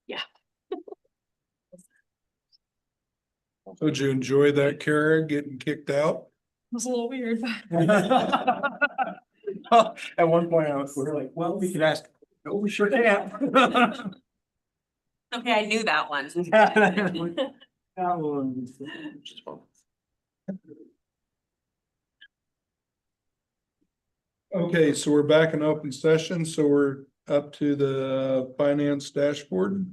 Yeah. So did you enjoy that, Kara, getting kicked out? It was a little weird. At one point, we were like, well, we could ask. No, we sure can't. Okay, I knew that one. Okay, so we're back in open session, so we're up to the finance dashboard.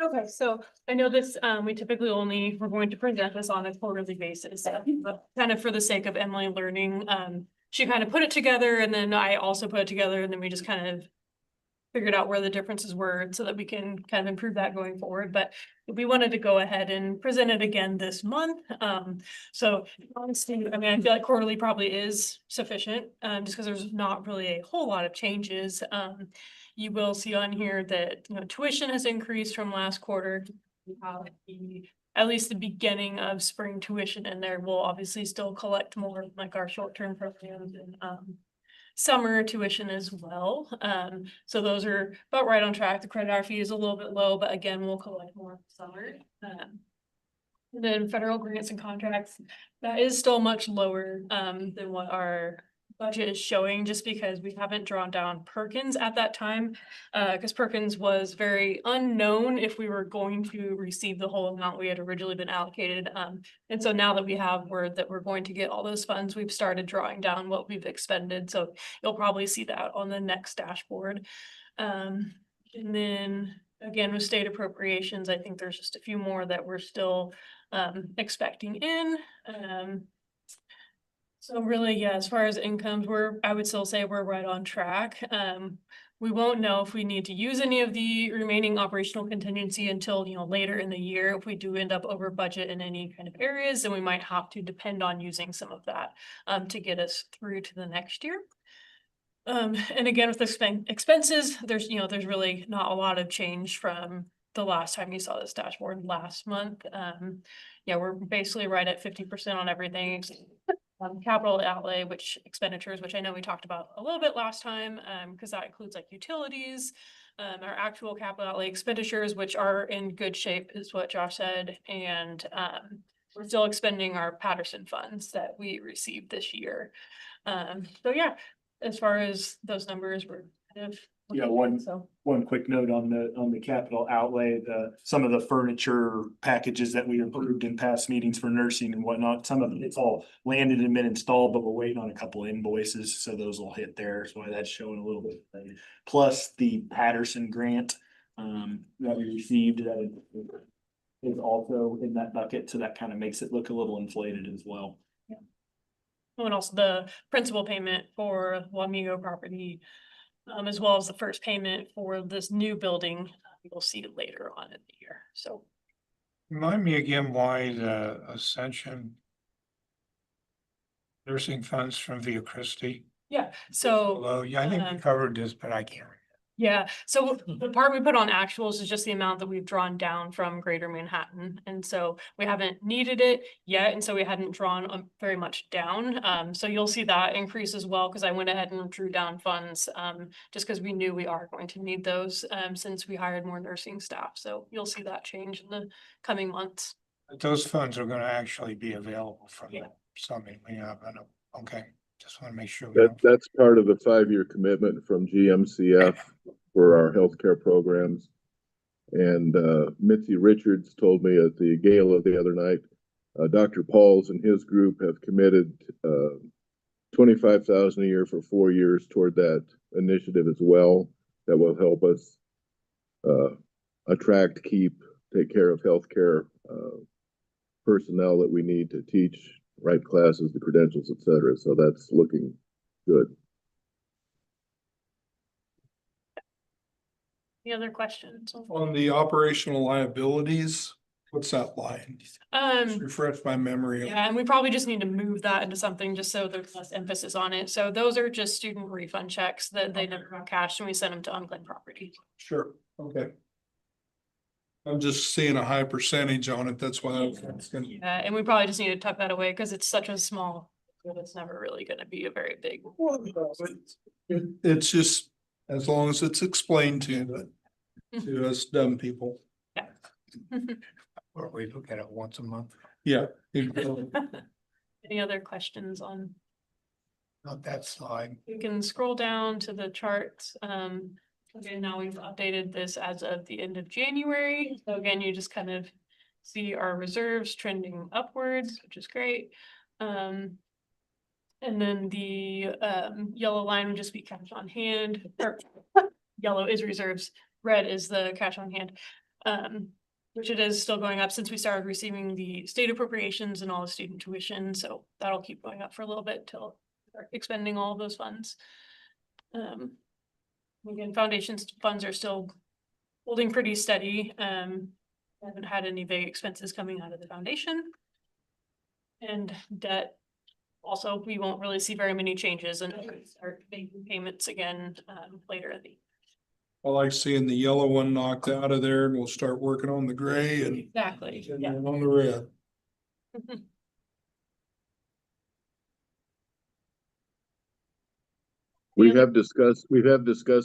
Okay, so I know this, we typically only, we're going to present this on a quarterly basis, but kind of for the sake of Emily learning, she kind of put it together and then I also put it together and then we just kind of figured out where the differences were so that we can kind of improve that going forward, but we wanted to go ahead and present it again this month. So honestly, I mean, I feel like quarterly probably is sufficient, just because there's not really a whole lot of changes. You will see on here that, you know, tuition has increased from last quarter. We have at least the beginning of spring tuition in there. We'll obviously still collect more like our short-term programs and summer tuition as well. So those are about right on track. The credit hour fee is a little bit low, but again, we'll collect more summer. And then federal grants and contracts, that is still much lower than what our budget is showing, just because we haven't drawn down Perkins at that time. Because Perkins was very unknown if we were going to receive the whole amount we had originally been allocated. And so now that we have word that we're going to get all those funds, we've started drawing down what we've expended. So you'll probably see that on the next dashboard. And then again, with state appropriations, I think there's just a few more that we're still expecting in. So really, yeah, as far as incomes, I would still say we're right on track. We won't know if we need to use any of the remaining operational contingency until, you know, later in the year. If we do end up over budget in any kind of areas, then we might have to depend on using some of that to get us through to the next year. And again, with the expenses, there's really not a lot of change from the last time you saw this dashboard last month. Yeah, we're basically right at 50% on everything. Capital outlay, expenditures, which I know we talked about a little bit last time, because that includes like utilities, our actual capital outlay expenditures, which are in good shape, is what Josh said, and we're still expending our Patterson funds that we received this year. So yeah, as far as those numbers, we're kind of one quick note on the capital outlay, some of the furniture packages that we approved in past meetings for nursing and whatnot, some of it's all landed and been installed, but we're waiting on a couple of invoices, so those will hit there. So that's showing a little bit. Plus the Patterson grant that we received that is also in that bucket, so that kind of makes it look a little inflated as well. Yeah. And also the principal payment for Wamego property, as well as the first payment for this new building, you'll see later on in the year. So remind me again why the Ascension nursing funds from Via Christi. yeah, so Well, yeah, I think we covered this, but I can't remember. yeah, so the part we put on actuals is just the amount that we've drawn down from Greater Manhattan. And so we haven't needed it yet. And so we hadn't drawn very much down. So you'll see that increase as well, because I went ahead and drew down funds just because we knew we are going to need those since we hired more nursing staff. So you'll see that change in the coming months. But those funds are going to actually be available from Yeah. the summit. Okay. Just want to make sure. That's part of the 5-year commitment from GMCF for our healthcare programs. And Mitzi Richards told me at the gala the other night, Dr. Pauls and his group have committed $25,000 a year for 4 years toward that initiative as well. That will help us attract, take care of healthcare personnel that we need to teach, write classes, the credentials, etc. So that's looking good. Any other questions? On the operational liabilities, what's that line? Just refresh my memory. Yeah, and we probably just need to move that into something just so there's less emphasis on it. So those are just student refund checks that they never got cashed and we send them to unclaimed property. Sure, okay. I'm just seeing a high percentage on it, that's why I was asking. Yeah, and we probably just need to tuck that away because it's such a small But it's never really gonna be a very big. It's just, as long as it's explained to us dumb people. Or we look at it once a month, Yeah. Any other questions on? not that slide. You can scroll down to the charts. Again, now we've updated this as of the end of January. So again, you just kind of see our reserves trending upwards, which is great. And then the yellow line would just be cash on hand, or yellow is reserves, red is the cash on hand. Which it is still going up since we started receiving the state appropriations and all the student tuition, so that'll keep going up for a little bit till we start expending all of those funds. Again, foundations funds are still holding pretty steady. Haven't had any big expenses coming out of the foundation. And debt, also, we won't really see very many changes until we start making payments again later in the year. I like seeing the yellow one knocked out of there and we'll start working on the gray and Exactly, and yeah. then on the red. We have discussed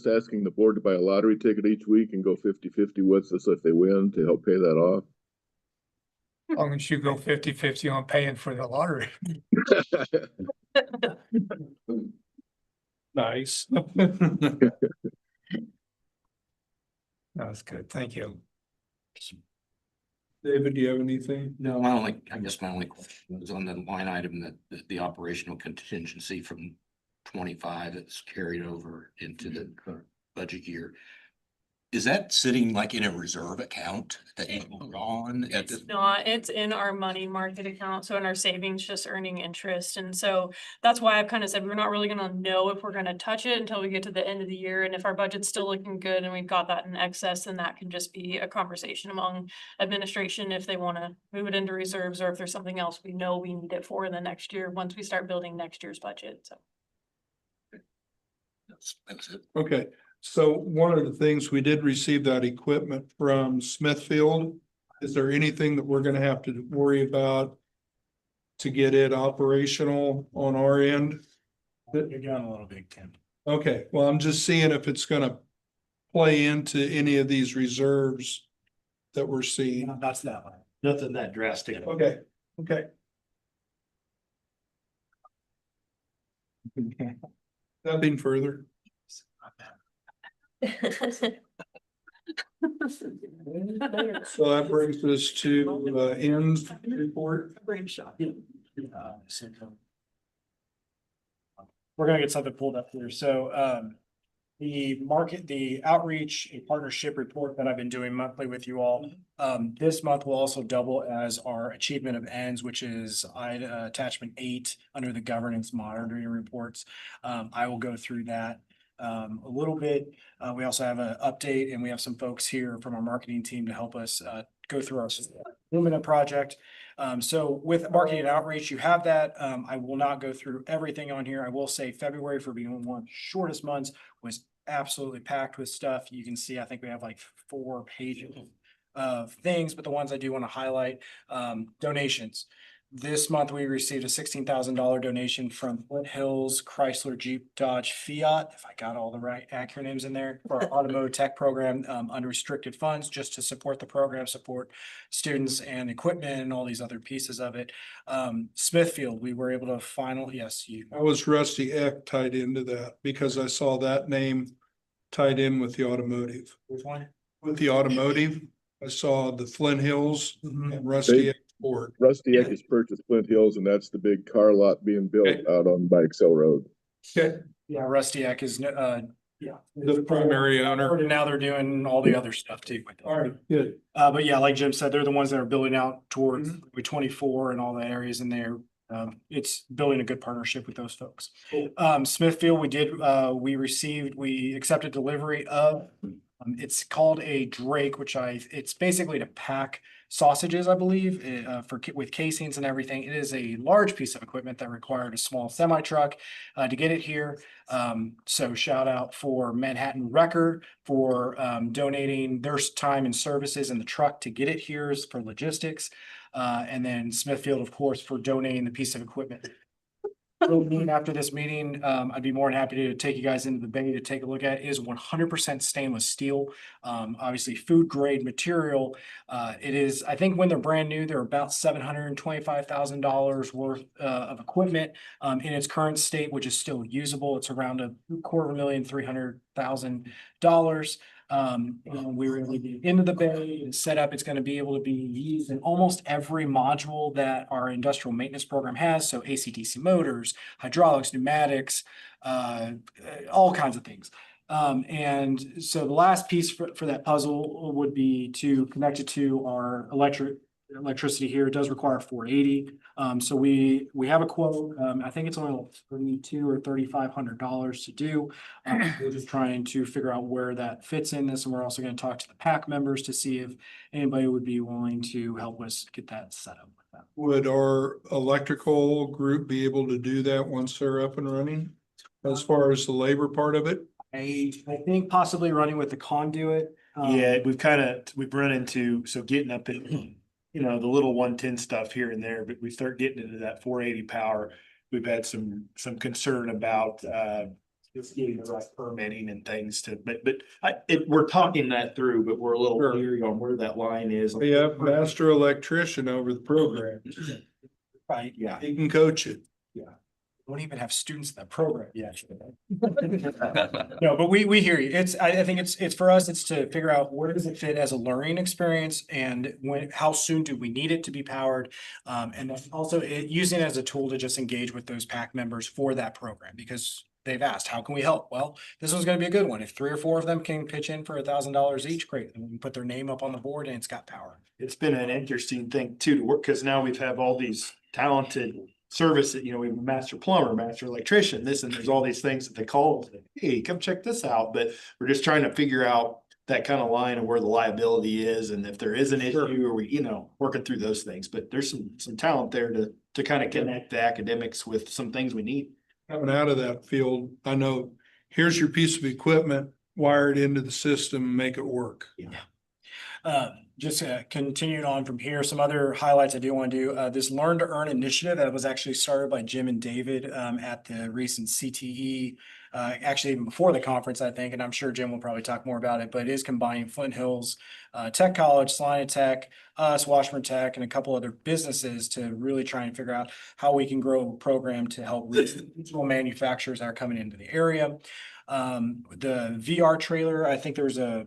asking the board to buy a lottery ticket each week and go 50-50 with us if they win to help pay that off. As long as you go 50-50 on paying for the lottery. Nice. That's good, thank you. David, do you have anything? No, I guess my only question was on the line item that the operational contingency from 25 that's carried over into the current budget year. Is that sitting like in a reserve account that you put on at It's the? not, it's in our money market account, so in our savings, just earning interest, and so that's why I've kind of said we're not really gonna know if we're gonna touch it until we get to the end of the year, and if our budget's still looking good and we've got that in excess, then that can just be a conversation among administration if they wanna move it into reserves, or if there's something else we know we need it for in the next year, once we start building next year's budget, so. That's it. Okay, so one of the things, we did receive that equipment from Smithfield. Is there anything that we're gonna have to worry about to get it operational on our end? You're going a little big, Tim. Okay, well, I'm just seeing if it's gonna play into any of these reserves that we're seeing. That's that one. Nothing that drastic. Okay, okay. Nothing further. So that brings us to ends report. Brain shot. We're gonna get something pulled up here. So, the outreach and partnership report that I've been doing monthly with you all. This month will also double as our achievement of ends, which is attachment 8 under the governance monitoring reports. I will go through that a little bit. We also have an update, and we have some folks here from our marketing team to help us go through our Lumina project. So with marketing and outreach, you have that. I will not go through everything on here. I will say February, for being one of the shortest months, was absolutely packed with stuff. You can see, I think we have like 4 pages of things, but the ones I do want to highlight, donations. This month, we received a $16,000 donation from Flint Hills Chrysler Jeep Dodge Fiat, if I got all the right acronyms in there, for our automotive tech program, unrestricted funds, just to support the program, support students and equipment and all these other pieces of it. Smithfield, we were able to yes, you. How was Rusty Eck tied into that? Because I saw that name tied in with the automotive. Which one? With the automotive, I saw the Flint Hills Mm-hmm. and Rusty Eck Ford. Rusty Eck has purchased Flint Hills, and that's the big car lot being built Okay. out on by Excel Road. Okay, Yeah, Rusty Eck is, yeah. the primary owner. And now they're doing all the other stuff too. with them. All right, good. But yeah, like Jim said, they're the ones that are building out towards Route 24 and all the areas in there. It's building a good partnership with those folks. Smithfield, we accepted delivery of, it's called a Drake, it's basically to pack sausages, I believe, with casings and everything. It is a large piece of equipment that required a small semi truck to get it here. So shout out for Manhattan Wrecker for donating their time and services in the truck to get it here for logistics. And then Smithfield, of course, for donating the piece of equipment. we'll meet after this meeting. I'd be more than happy to take you guys into the bay to take a look at. It is 100% stainless steel. Obviously food grade material. It is, I think when they're brand new, they're about $725,000 worth of equipment in its current state, which is still usable. It's around $250,300,000. And we were able to get into the bay and set up. It's going to be able to be used in almost every module that our industrial maintenance program has. So AC/DC motors, hydraulics, pneumatics, all kinds of things. And so the last piece for that puzzle would be to connect it to our electricity here. It does require 480. So we have a quote. I think it's only $32,000 or $3,500 to do. We're just trying to figure out where that fits in this, and we're also going to talk to the PAC members to see if anybody would be willing to help us get that set up with that. Would our electrical group be able to do that once they're up and running? As far as the labor part of it? I think possibly running with the conduit. Yeah, we've run into, so getting up in, the little 110 stuff here and there, but we start getting into that 480 power. We've had some concern about, just getting the right permitting and things we're talking that through, but we're a little Sure. leery on where that line is. We have master electrician over the program. Right. Yeah. He can coach it. Don't even have students in that program yet. No, but we hear you. I think it's for us, it's to figure out where does it fit as a learning experience and how soon do we need it to be powered? And then also using it as a tool to just engage with those PAC members for that program, because they've asked, how can we help? Well, this one's gonna be a good one. If 3 or 4 of them can pitch in for $1,000 each, great. And we can put their name up on the board and it's got power. It's been an interesting thing too to work, because now we've had all these talented service that, we have a master plumber, master electrician, this, and there's all these things that they call, hey, come check this out. But we're just trying to figure out that kind of line of where the liability is, and if there is an issue, or we, working through those things. But there's some talent there to kind of connect the academics with some things we need. Coming out of that field, I know, here's your piece of equipment, wire it into the system, make it work. Just continuing on from here, some other highlights I do want to do. This Learn to Earn initiative that was actually started by Jim and David at the recent CTE, actually even before the conference, I think, and I'm sure Jim will probably talk more about it, but it is combining Flint Hills Tech College, Salina Tech, us, Washburn Tech, and a couple other businesses to really try and figure out how we can grow a program to help regional manufacturers that are coming into the area. The VR trailer, I think there's a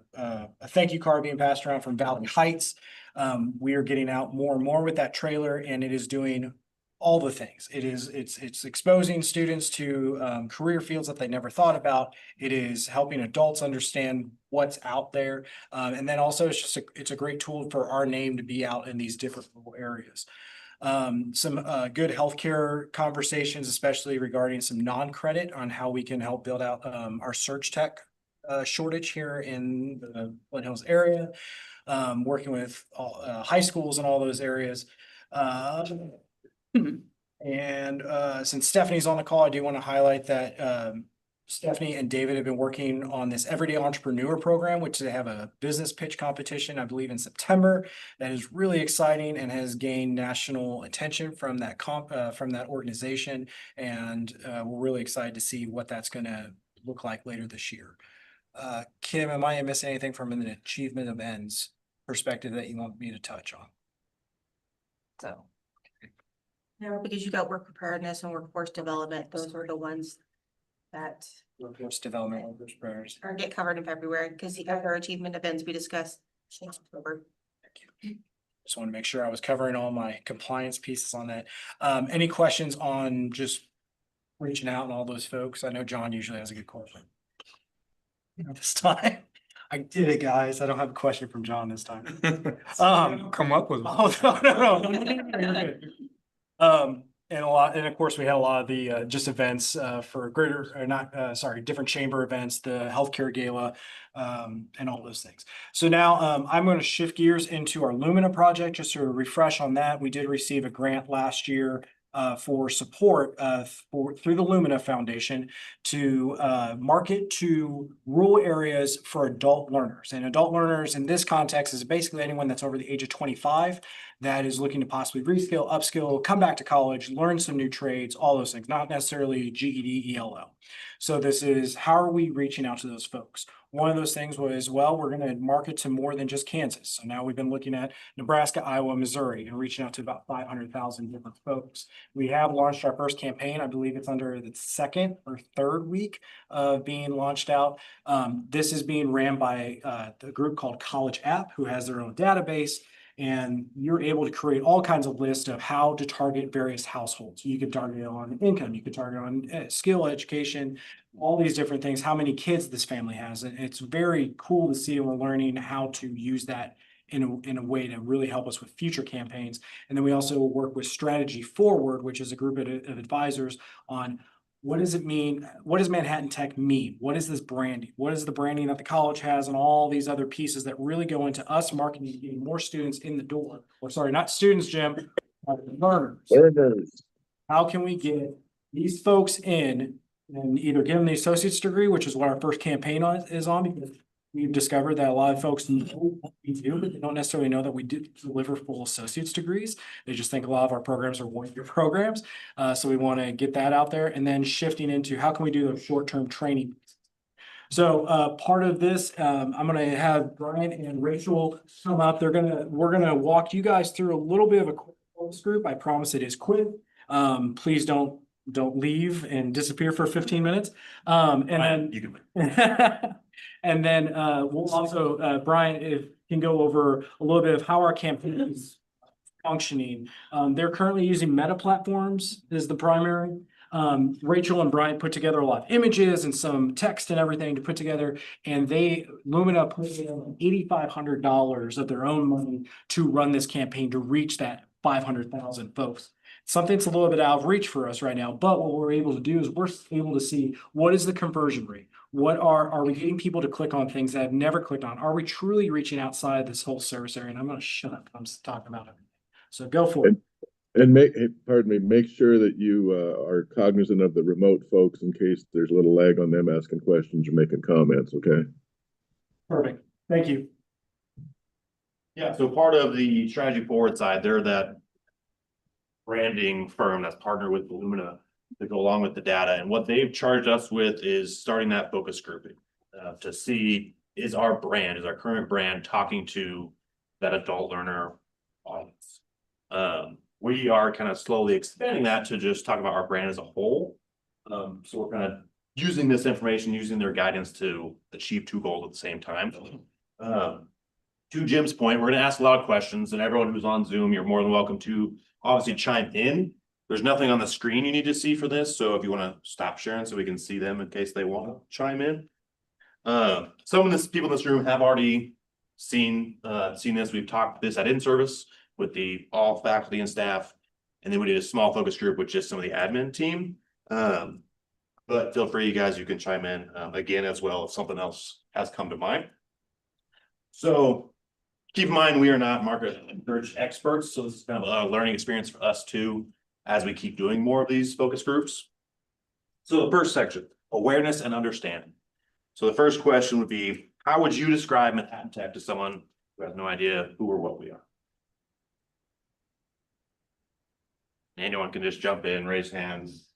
thank you card being passed around from Valley Heights. We are getting out more and more with that trailer, and it is doing all the things. It's exposing students to career fields that they never thought about. It is helping adults understand what's out there. And then also it's a great tool for our name to be out in these different local areas. Some good healthcare conversations, especially regarding some non-credit on how we can help build out our search tech shortage here in the Flint Hills area, working with high schools in all those areas. And since Stephanie's on the call, I do want to highlight that Stephanie and David have been working on this Everyday Entrepreneur program, which they have a business pitch competition, I believe in September. That is really exciting and has gained national attention from that organization. And we're really excited to see what that's going to look like later this year. Kim, am I missing anything from an achievement of ends perspective that you want me to touch on? So. No, because you got work preparedness and workforce development. Those are the ones that Workforce development, workforce preparedness. are get covered in February, because the other achievement events we discussed in October. Just want to make sure I was covering all my compliance pieces on that. Any questions on just reaching out and all those folks? I know John usually has a good question. This time, I did it, guys. I don't have a question from John this time. Come up with one. Oh, no. You're good. And of course, we had a lot of the just events for different chamber events, the healthcare gala, and all those things. So now I'm going to shift gears into our Lumina project, just to refresh on that. We did receive a grant last year for support through the Lumina Foundation to market to rural areas for adult learners. And adult learners in this context is basically anyone that's over the age of 25 that is looking to possibly reskill, upskill, come back to college, learn some new trades, all those things, not necessarily GED, ELL. So this is, how are we reaching out to those folks? One of those things was, well, we're going to market to more than just Kansas. So now we've been looking at Nebraska, Iowa, Missouri, and reaching out to about 500,000 different folks. We have launched our first campaign. I believe it's under the second or third week of being launched out. This is being ran by the group called College App, who has their own database. And you're able to create all kinds of lists of how to target various households. You could target on income, you could target on skill education, all these different things, how many kids this family has. And it's very cool to see, and we're learning how to use that in a way to really help us with future campaigns. And then we also work with Strategy Forward, which is a group of advisors on what does it mean? What does Manhattan Tech mean? What is this branding? What is the branding that the college has, and all these other pieces that really go into us marketing, getting more students in the door? Or sorry, not students, Jim, learners. Learners. How can we get these folks in and either give them the associate's degree, which is what our first campaign is on, because we've discovered that a lot of folks know what we do, but they don't necessarily know that we do deliver full associate's degrees. They just think a lot of our programs are one-year programs. So we want to get that out there, and then shifting into how can we do those short-term training. So part of this, I'm gonna have Brian and Rachel come up. We're gonna walk you guys through a little bit of a focus group. I promise it is quick. Please don't leave and disappear for 15 minutes. And then You can. and then we'll also, Brian can go over a little bit of how our campaign is functioning. They're currently using Meta platforms as the primary. Rachel and Brian put together a lot of images and some text and everything to put together, and Lumina put in $8,500 of their own money to run this campaign to reach that 500,000 folks. Something that's a little bit out of reach for us right now, but what we're able to do is we're able to see what is the conversion rate? What are we getting people to click on things that have never clicked on? Are we truly reaching outside this whole service area? And I'm going to shut up. I'm just talking about it. So go for it. And make sure that you are cognizant of the remote folks in case there's a little lag on them asking questions or making comments, okay? Perfect. Thank you. Yeah, so part of the Strategy Forward side, they're that branding firm that's partnered with Lumina to go along with the data. And what they've charged us with is starting that focus grouping to see, is our current brand talking to that adult learner audience? We are kind of slowly expanding that to just talk about our brand as a whole. So we're kind of using this information, using their guidance to achieve two goals at the same time. To Jim's point, we're going to ask a lot of questions, and everyone who's on Zoom, you're more than welcome to obviously chime in. There's nothing on the screen you need to see for this, so if you want to stop sharing so we can see them in case they want to chime in. Some of the people in this room have already seen this. We've talked this at in-service with all faculty and staff, and then we did a small focus group with just some of the admin team. But feel free, you guys, you can chime in again as well if something else has come to mind. So keep in mind, we are not market research experts, so this is kind of a learning experience for us too, as we keep doing more of these focus groups. So the first section, awareness and understanding. So the first question would be, how would you describe Manhattan Tech to someone who has no idea who or what we are? Anyone can just jump in, raise hands,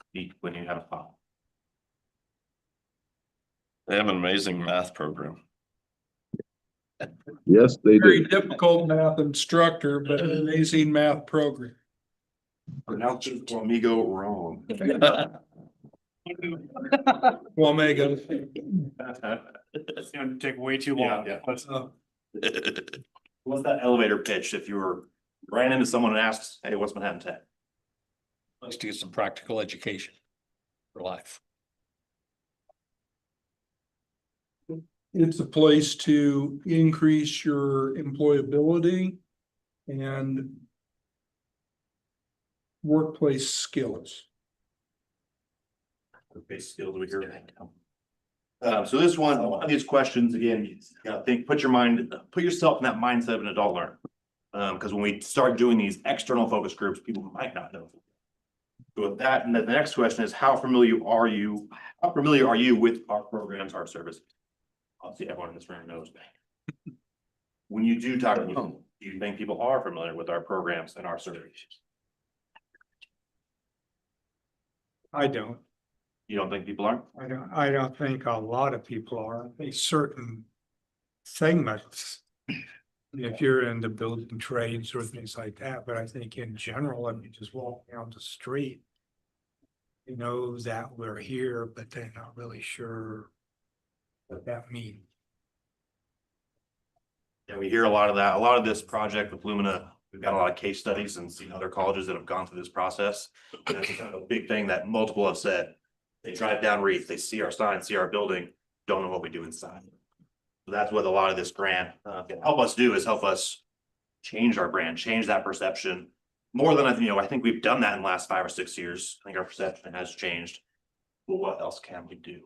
speak when you have a thought. They have an amazing math program. Yes, they Very do. difficult math instructor, but an amazing math program. Pronounces Amigo wrong. Well, Megan. It's going to take way too long. Yeah. Let's, What's that elevator pitch if you ran into someone and asked, hey, what's Manhattan Tech? Let's do some practical education for life. It's a place to increase your employability and workplace skills. Basic skills we hear. So this one of these questions, again, you gotta think, put yourself in that mindset of an adult learner. Because when we start doing these external focus groups, people might not know. So with that, and then the next question is, how familiar are you with our programs, our services? Obviously, everyone in this room knows that. When you do talk about Do you think people are familiar with our programs and our services? I don't. You don't think people are? I don't think a lot of people are. I think certain segments. If you're in the building trades or things like that, but I think in general, if you just walk down the street. You know that we're here, but they're not really sure what that means. Yeah, we hear a lot of that. A lot of this project with Lumina, we've got a lot of case studies and seen other colleges that have gone through this process. And that's kind of a big thing that multiple have said. They drive down Reef, they see our sign, see our building, don't know what we do inside. So that's what a lot of this grant can help us do, is help us change our brand, change that perception. More than I think we've done that in the last 5 or 6 years. I think our perception has changed. But what else can we do?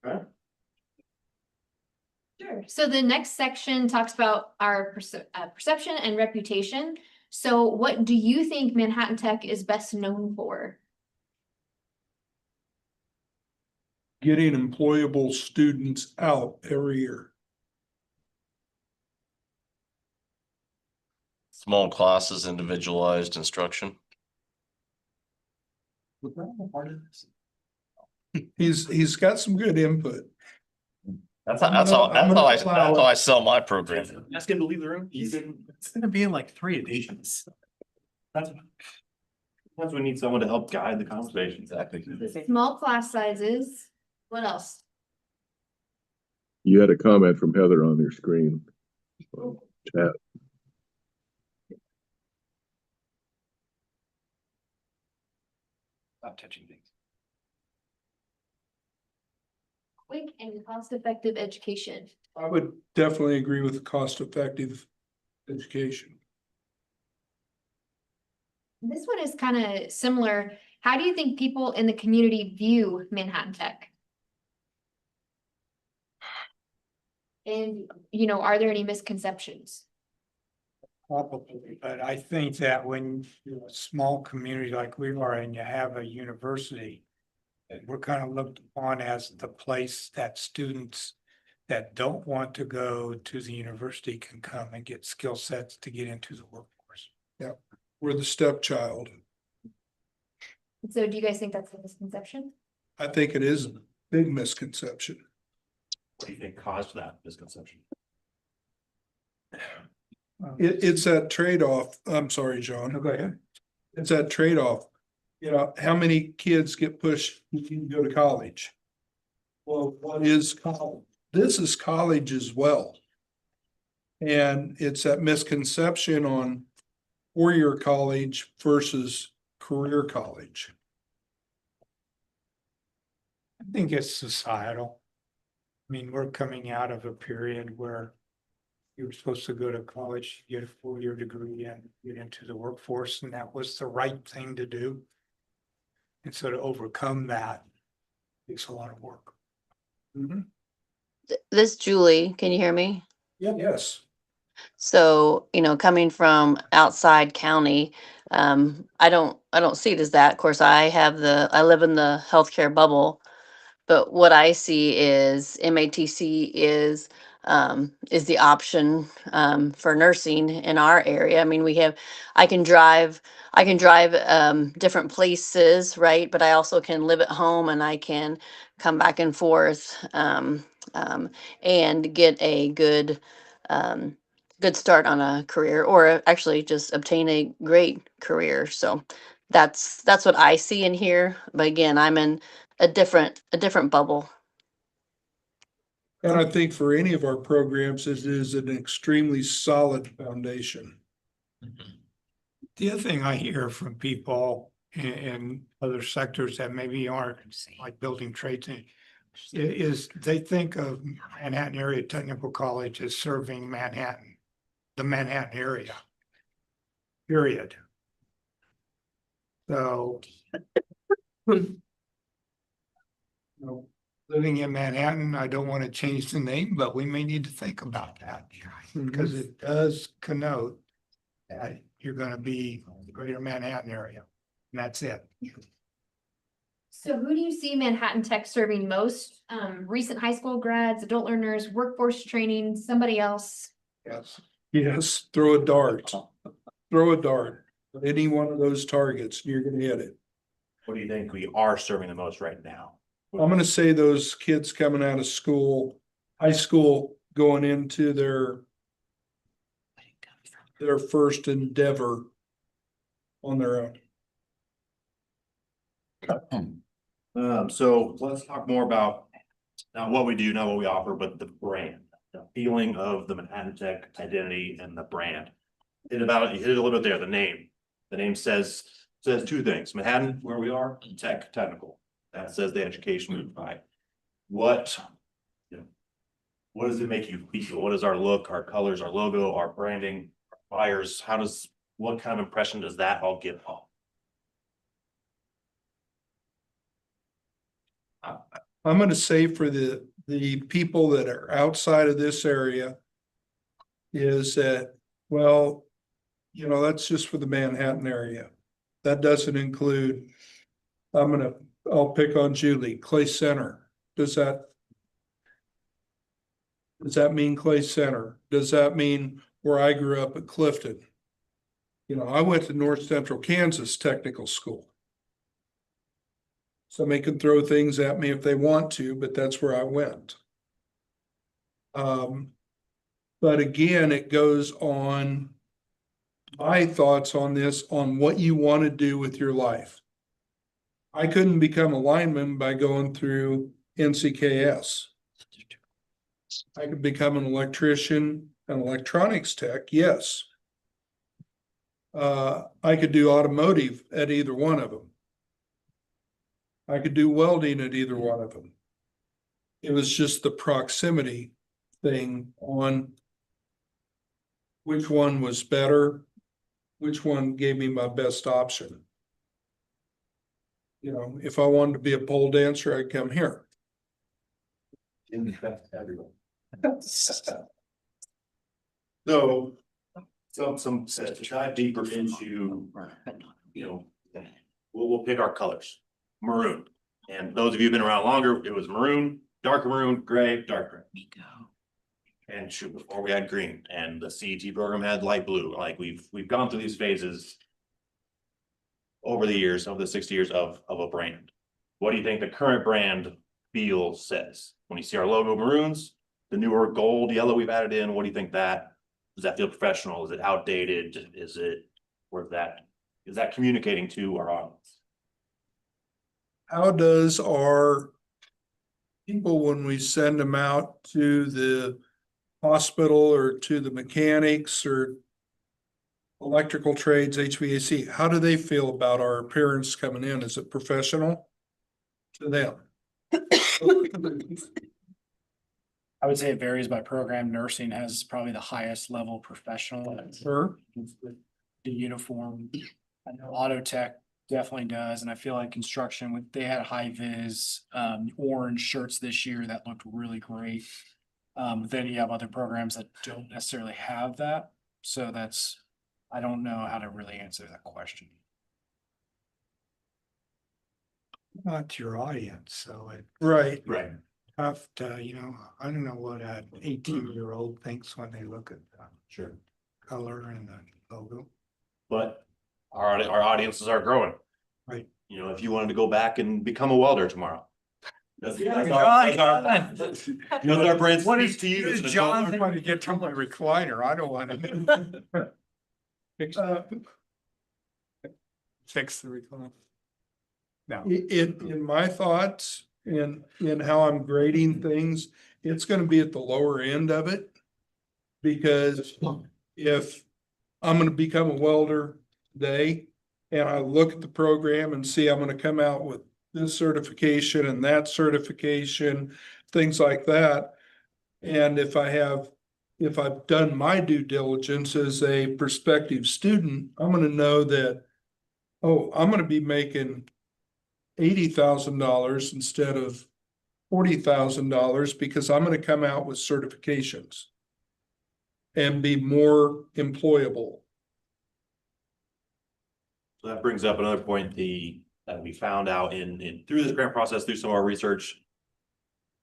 Okay. Sure. So the next section talks about our perception and reputation. So what do you think Manhattan Tech is best known for? Getting employable students out every year. Small classes, individualized instruction. Was that a part of this? He's got some good input. That's I'm how gonna I sell my program. Ask him to leave the room. It's gonna be in like 3 editions. Sometimes we need someone to help guide the conversation. Exactly. Small class sizes. What else? You had a comment from Heather on your screen. Chat. Stop touching things. Quick and cost-effective education. I would definitely agree with cost-effective education. This one is kind of similar. How do you think people in the community view Manhattan Tech? And, are there any misconceptions? Probably, but I think that when you're a small community like we are and you have a university. We're kind of looked upon as the place that students that don't want to go to the university can come and get skill sets to get into the workforce. We're the stepchild. So do you guys think that's a misconception? I think it is a big misconception. What do you think caused that misconception? It's that trade-off. I'm sorry, John. Go ahead. It's that trade-off. How many kids get pushed to go to college? Well, what is college? This is college as well. And it's that misconception on four-year college versus career college. I think it's societal. I mean, we're coming out of a period where you were supposed to go to college, get a 4-year degree and get into the workforce, and that was the right thing to do. And so to overcome that takes a lot of work. This Julie, can you hear me? Yes. So, coming from outside county, I don't see it as that. Of course, I live in the healthcare bubble, but what I see is MATC is the option for nursing in our area. I mean, I can drive different places, right? But I also can live at home and I can come back and forth and get a good start on a career, or actually just obtain a great career. So that's what I see in here. But again, I'm in a different bubble. And I think for any of our programs, it is an extremely solid foundation. The other thing I hear from people in other sectors that maybe aren't like building trades is they think of Manhattan Area Technical College as serving Manhattan, the Manhattan area. Period. So living in Manhattan, I don't want to change the name, but we may need to think about that because it does connote that you're going to be the greater Manhattan area. And that's it. So who do you see Manhattan Tech serving most? Recent high school grads, adult learners, workforce training, somebody else? Yes. Yes, throw a dart. Throw a dart, any one of those targets, and you're gonna hit it. What do you think we are serving the most right now? I'm gonna say those kids coming out of school, high school, going into their first endeavor on their own. So let's talk more about not what we do, not what we offer, but the brand, the feeling of the Manhattan Tech identity and the brand. You hit it a little bit there, the name. The name says two things, Manhattan, where we are, and Tech, technical. That says the education we provide. What does it make you feel? What is our look, our colors, our logo, our branding, our buyers? What kind of impression does that all give off? I'm gonna say for the people that are outside of this area is that, well, that's just for the Manhattan area. That doesn't include, I'll pick on Julie, Clay Center. Does that mean Clay Center? Does that mean where I grew up at Clifton? I went to North Central Kansas Technical School. Somebody can throw things at me if they want to, but that's where I went. But again, it goes on my thoughts on this, on what you want to do with your life. I couldn't become a lineman by going through NCKS. I could become an electrician, an electronics tech, yes. I could do automotive at either one of them. I could do welding at either one of them. It was just the proximity thing on which one was better, which one gave me my best option. If I wanted to be a pole dancer, I'd come here. So, to dive deeper into, we'll pick our colors. Maroon. And those of you who've been around longer, it was maroon, dark maroon, gray, dark gray. And before we had green, and the CET program had light blue. Like we've gone through these phases over the years, over the 60 years of a brand. What do you think the current brand feel says? When you see our logo maroons, the newer gold, yellow we've added in, what do you think does that feel professional? Is it outdated? Is that communicating to our audience? How does our people, when we send them out to the hospital or to the mechanics or electrical trades, HVAC, how do they feel about our appearance coming in? Is it professional to them? I would say it varies by program. Nursing has probably the highest level professional. Sure. The uniform. I know auto tech definitely does, and I feel like construction, they had high vis, orange shirts this year that looked really great. Then you have other programs that don't necessarily have that, so I don't know how to really answer that question. Not your audience, so it's Right. tough to, I don't know what an 18-year-old thinks when they look at the color and the logo. But our audiences are growing. Right. If you wanted to go back and become a welder tomorrow. That's our brand. What is to you? John want to get to my recliner? I don't want to. Fix the recliner. No. In my thoughts, in how I'm grading things, it's gonna be at the lower end of it. Because if I'm gonna become a welder today and I look at the program and see I'm gonna come out with this certification and that certification, things like that. And if I've done my due diligence as a prospective student, I'm gonna know that, I'm gonna be making $80,000 instead of $40,000 because I'm gonna come out with certifications and be more employable. So that brings up another point, that we found out through this grant process, through some of our research.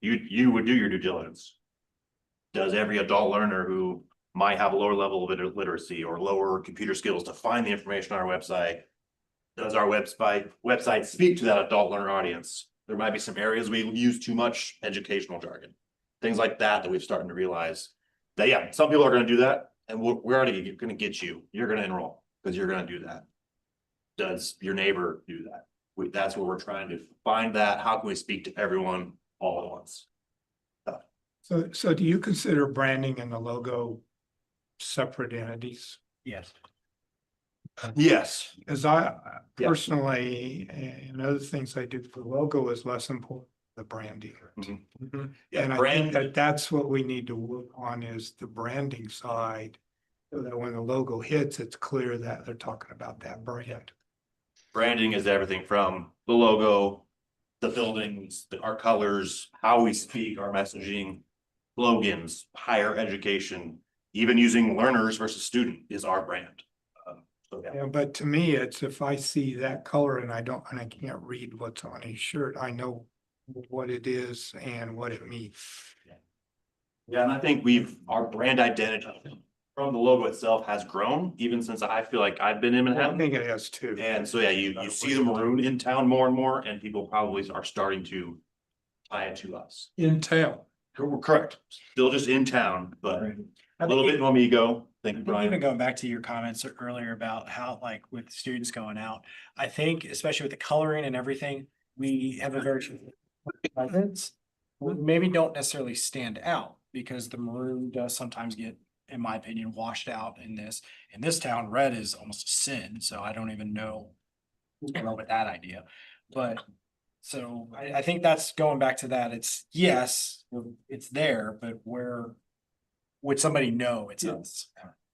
You would do your due diligence. Does every adult learner who might have a lower level of literacy or lower computer skills to find the information on our website. Does our website speak to that adult learner audience? There might be some areas we use too much educational jargon. Things like that we've started to realize that, yeah, some people are gonna do that, and we're already gonna get you. You're gonna enroll because you're gonna do that. Does your neighbor do that? That's what we're trying to find that. How can we speak to everyone all at once? So do you consider branding and the logo separate entities? Yes. Yes. As I Yeah. personally, and other things I do, the logo is less important, than the branding. Yeah, And I brand, think that that's what we need to work on is the branding side. So that when the logo hits, it's clear that they're talking about that brand. branding is everything from the logo, the buildings, our colors, how we speak, our messaging, slogans, higher education, even using learners versus student is our brand. So yeah. Yeah, but to me, it's if I see that color and I can't read what's on his shirt, I know what it is and what it means. Yeah, and I think our brand identity from the logo itself has grown even since I feel like I've been in I Manhattan. think it has too. And so, yeah, you see the maroon in town more and more, and people probably are starting to tie it to us. In town. We're correct, still just in town, but a I little think bit more ego. Thank you, Even Brian. going back to your comments earlier about how, like, with students going out, I think especially with the coloring and everything, we have a very presence. We maybe don't necessarily stand out because the maroon does sometimes get, in my opinion, washed out in this. In this town, red is almost a sin, so I don't even know who came up with that idea. But so I think that's going back to that. It's yes, it's there, but where would somebody know it's us?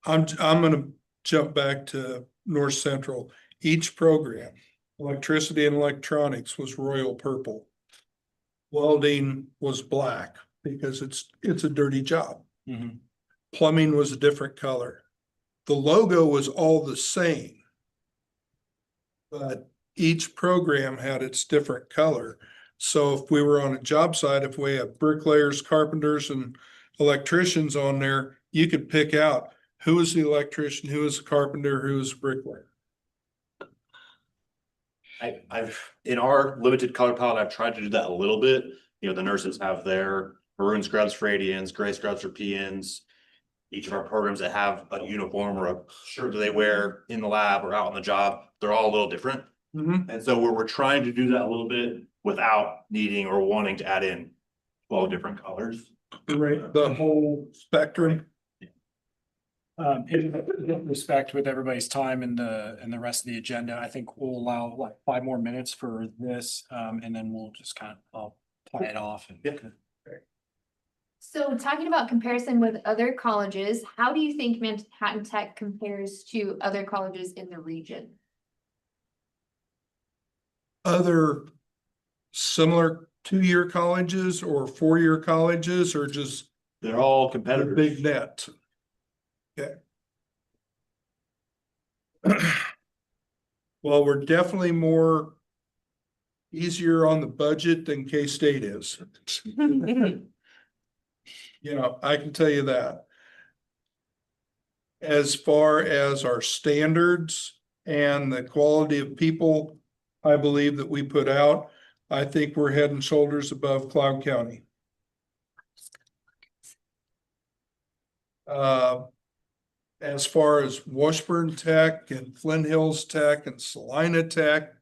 I'm gonna jump back to North Central. Each program, electricity and electronics was royal purple. Welding was black because it's a dirty job. Mhm. Plumbing was a different color. The logo was all the same. But each program had its different color. So if we were on a job site, if we have bricklayers, carpenters, and electricians on there, you could pick out who is the electrician, who is the carpenter, who is the bricklayer. In our limited color palette, I've tried to do that a little bit. You know, the nurses have their maroon scrubs for ADNs, gray scrubs for PNs. Each of our programs that have a uniform or a shirt that they wear in the lab or out on the job, they're all a little different. And so we're trying to do that a little bit without needing or wanting to add in 12 different colors. Right, the whole spectrum. In respect with everybody's time and the rest of the agenda, I think we'll allow like 5 more minutes for this, and then we'll just kind of, I'll tie it off and. So talking about comparison with other colleges, how do you think Manhattan Tech compares to other colleges in the region? Other similar 2-year colleges or 4-year colleges or just They're all the competitors. big net? Okay. Well, we're definitely more easier on the budget than K-State is. You know, I can tell you that. As far as our standards and the quality of people, I believe that we put out, I think we're head and shoulders above Cloud County. As far as Washburn Tech and Flint Hills Tech and Salina Tech,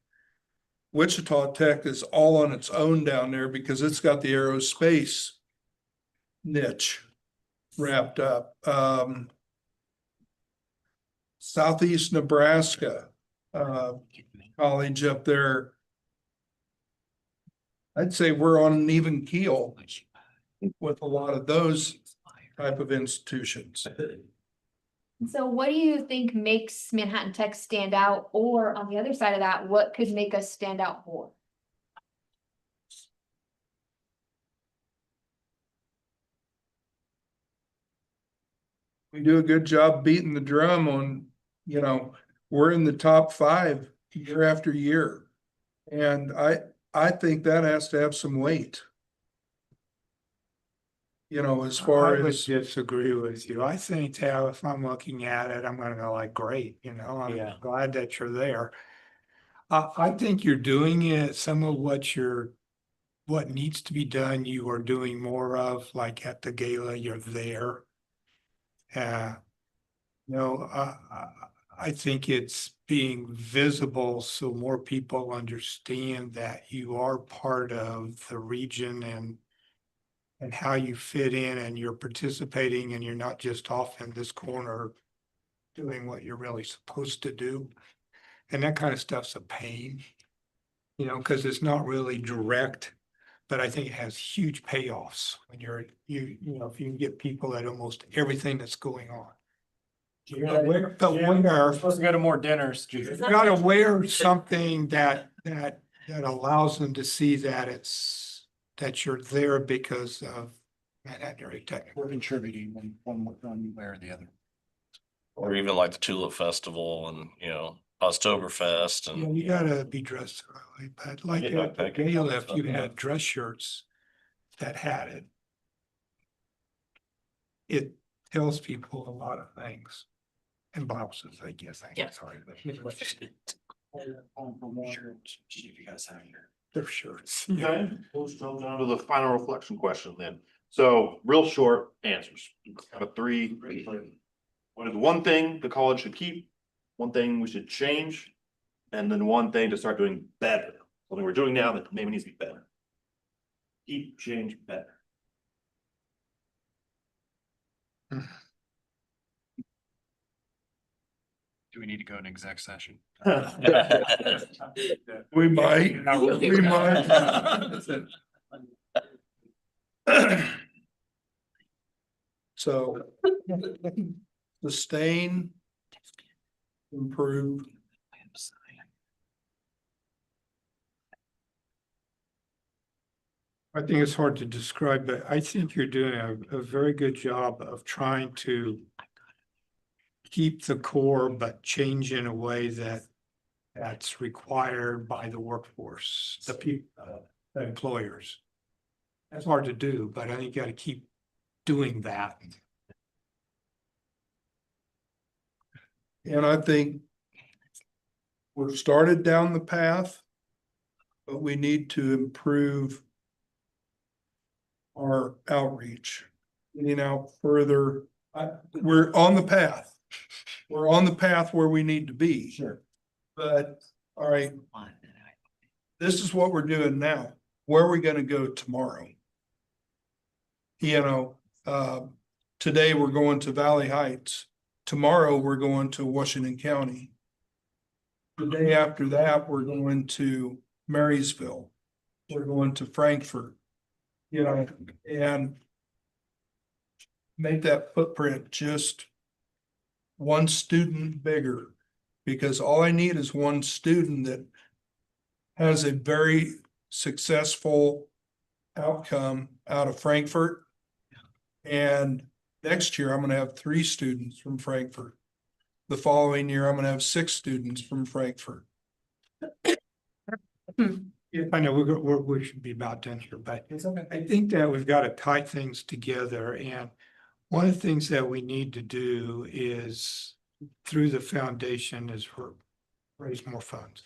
Wichita Tech is all on its own down there because it's got the aerospace niche wrapped up. Southeast Nebraska, college up there. I'd say we're on an even keel with a lot of those type of institutions. So what do you think makes Manhattan Tech stand out? Or on the other side of that, what could make us stand out more? We do a good job beating the drum on, you know, we're in the top 5 year after year. And I think that has to have some weight. You know, as I far would as, disagree with you. I think that if I'm looking at it, I'm gonna go like, great, I'm Yeah. glad that you're there. I think you're doing it, some of what needs to be done, you are doing more of, like at the gala, you're there. Uh, I think it's being visible so more people understand that you are part of the region and how you fit in and you're participating and you're not just off in this corner doing what you're really supposed to do. And that kind of stuff's a pain, because it's not really direct, but I think it has huge payoffs when if you can get people at almost everything that's going on. But we're Supposed to go to more dinners. you gotta wear something that allows them to see that you're there because of Manhattan Area Technical. We're contributing one way or the other. Or even like the Tulip Festival and, Oktoberfest Yeah, and. you gotta be dressed early, but like Yeah, at the I can- gala, if you had dress shirts that had it. It tells people a lot of things. And blouses, I guess. Yeah. Sorry. They're shirts. Okay, let's jump down to the final reflection question then. So real short answers, out of three. What is one thing the college should keep? One thing we should change? And then one thing to start doing better, something we're doing now that maybe needs to be better. Keep, change, better. Do we need to go in exec session? we might, we might. So. Sustain. Improve. I think it's hard to describe, but I think you're doing a very good job of trying to keep the core, but change in a way that's required by the workforce, the employers. That's hard to do, but I think you gotta keep doing that. And I think. We're started down the path. But we need to improve. Our outreach, getting out further. We're on the path. We're on the path where we need to be. Sure. But, all right. This is what we're doing now. Where are we gonna go tomorrow? Today we're going to Valley Heights. Tomorrow we're going to Washington County. The day after that, we're going to Marysville. We're going to Frankfurt. And make that footprint just one student bigger. Because all I need is one student that has a very successful outcome out of Frankfurt. And next year, I'm gonna have 3 students from Frankfurt. The following year, I'm gonna have 6 students from Frankfurt. I know we should be about done here, but I think that we've got to tie things together, and one of the things that we need to do is through the foundation is raise more funds.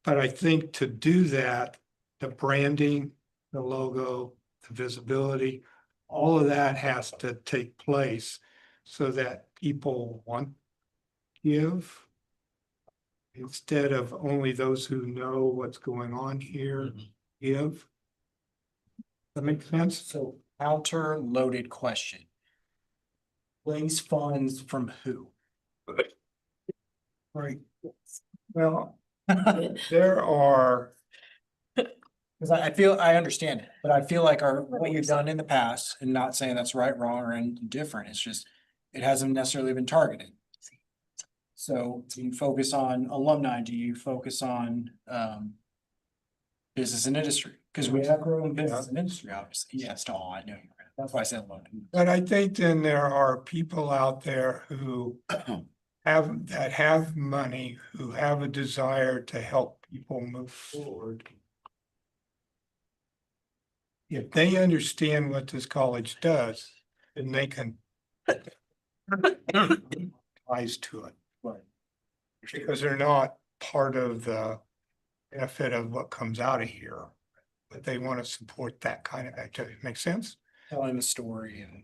But I think to do that, the branding, the logo, the visibility, all of that has to take place so that people want to give. Instead of only those who know what's going on here give. That makes sense? So counter loaded question. Raise funds from who? Right. Well, there are, Cause I understand it, but I feel like what you've done in the past, and not saying that's right, wrong, or indifferent, it's just, it hasn't necessarily been targeted. So do you focus on alumni? Do you focus on business and industry? Cause we have grown business and industry, obviously. Yes, no, I know. That's why I said alumni. but I think then there are people out there who have money, who have a desire to help people move forward. if they understand what this college does, then they can rise to it. Right. Because they're not part of the benefit of what comes out of here. But they want to support that kind of activity. Make sense? Telling the story and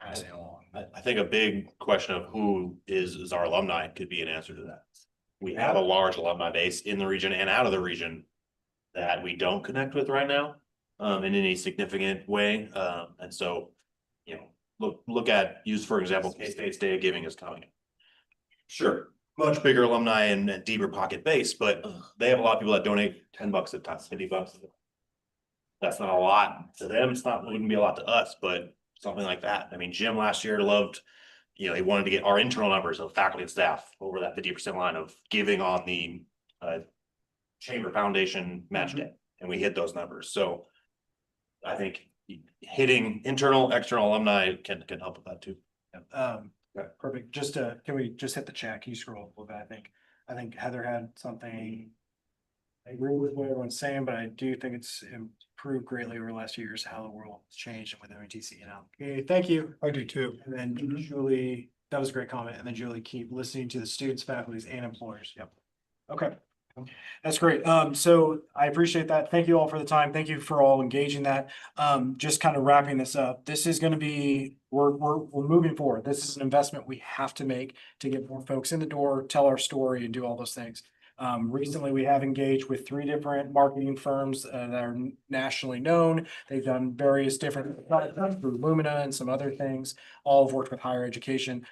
passing along. I think a big question of who is our alumni could be an answer to that. We have a large alumni base in the region and out of the region that we don't connect with right now, in any significant way. And so, you know, look at, use for example, K-State's Day of Giving is coming. Sure, much bigger alumni and deeper pocket base, but they have a lot of people that donate $10 a time, $50. That's not a lot to them. It's not, wouldn't be a lot to us, but something like that. I mean, Jim last year loved, you know, he wanted to get our internal numbers of faculty and staff over that 50% line of giving on the Chamber Foundation match day, and we hit those numbers. So I think hitting internal, external alumni can help with that too. Perfect. Can we just hit the chat? Can you scroll up a little bit? I think Heather had something. I agree with what everyone's saying, but I do think it's improved greatly over the last few years, how the world has changed with METC and okay, thank you. I do too. And then Julie, that was a great comment. And then Julie, keep listening to the students, faculties and employers. Yep. Okay. That's great. So I appreciate that. Thank you all for the time. Thank you for all engaging that. Just kind of wrapping this up. This is going to be, we're moving forward. This is an investment we have to make to get more folks in the door, tell our story and do all those things. Recently we have engaged with 3 different marketing firms that are nationally known. They've done various different through Lumina and some other things, all have worked with higher education.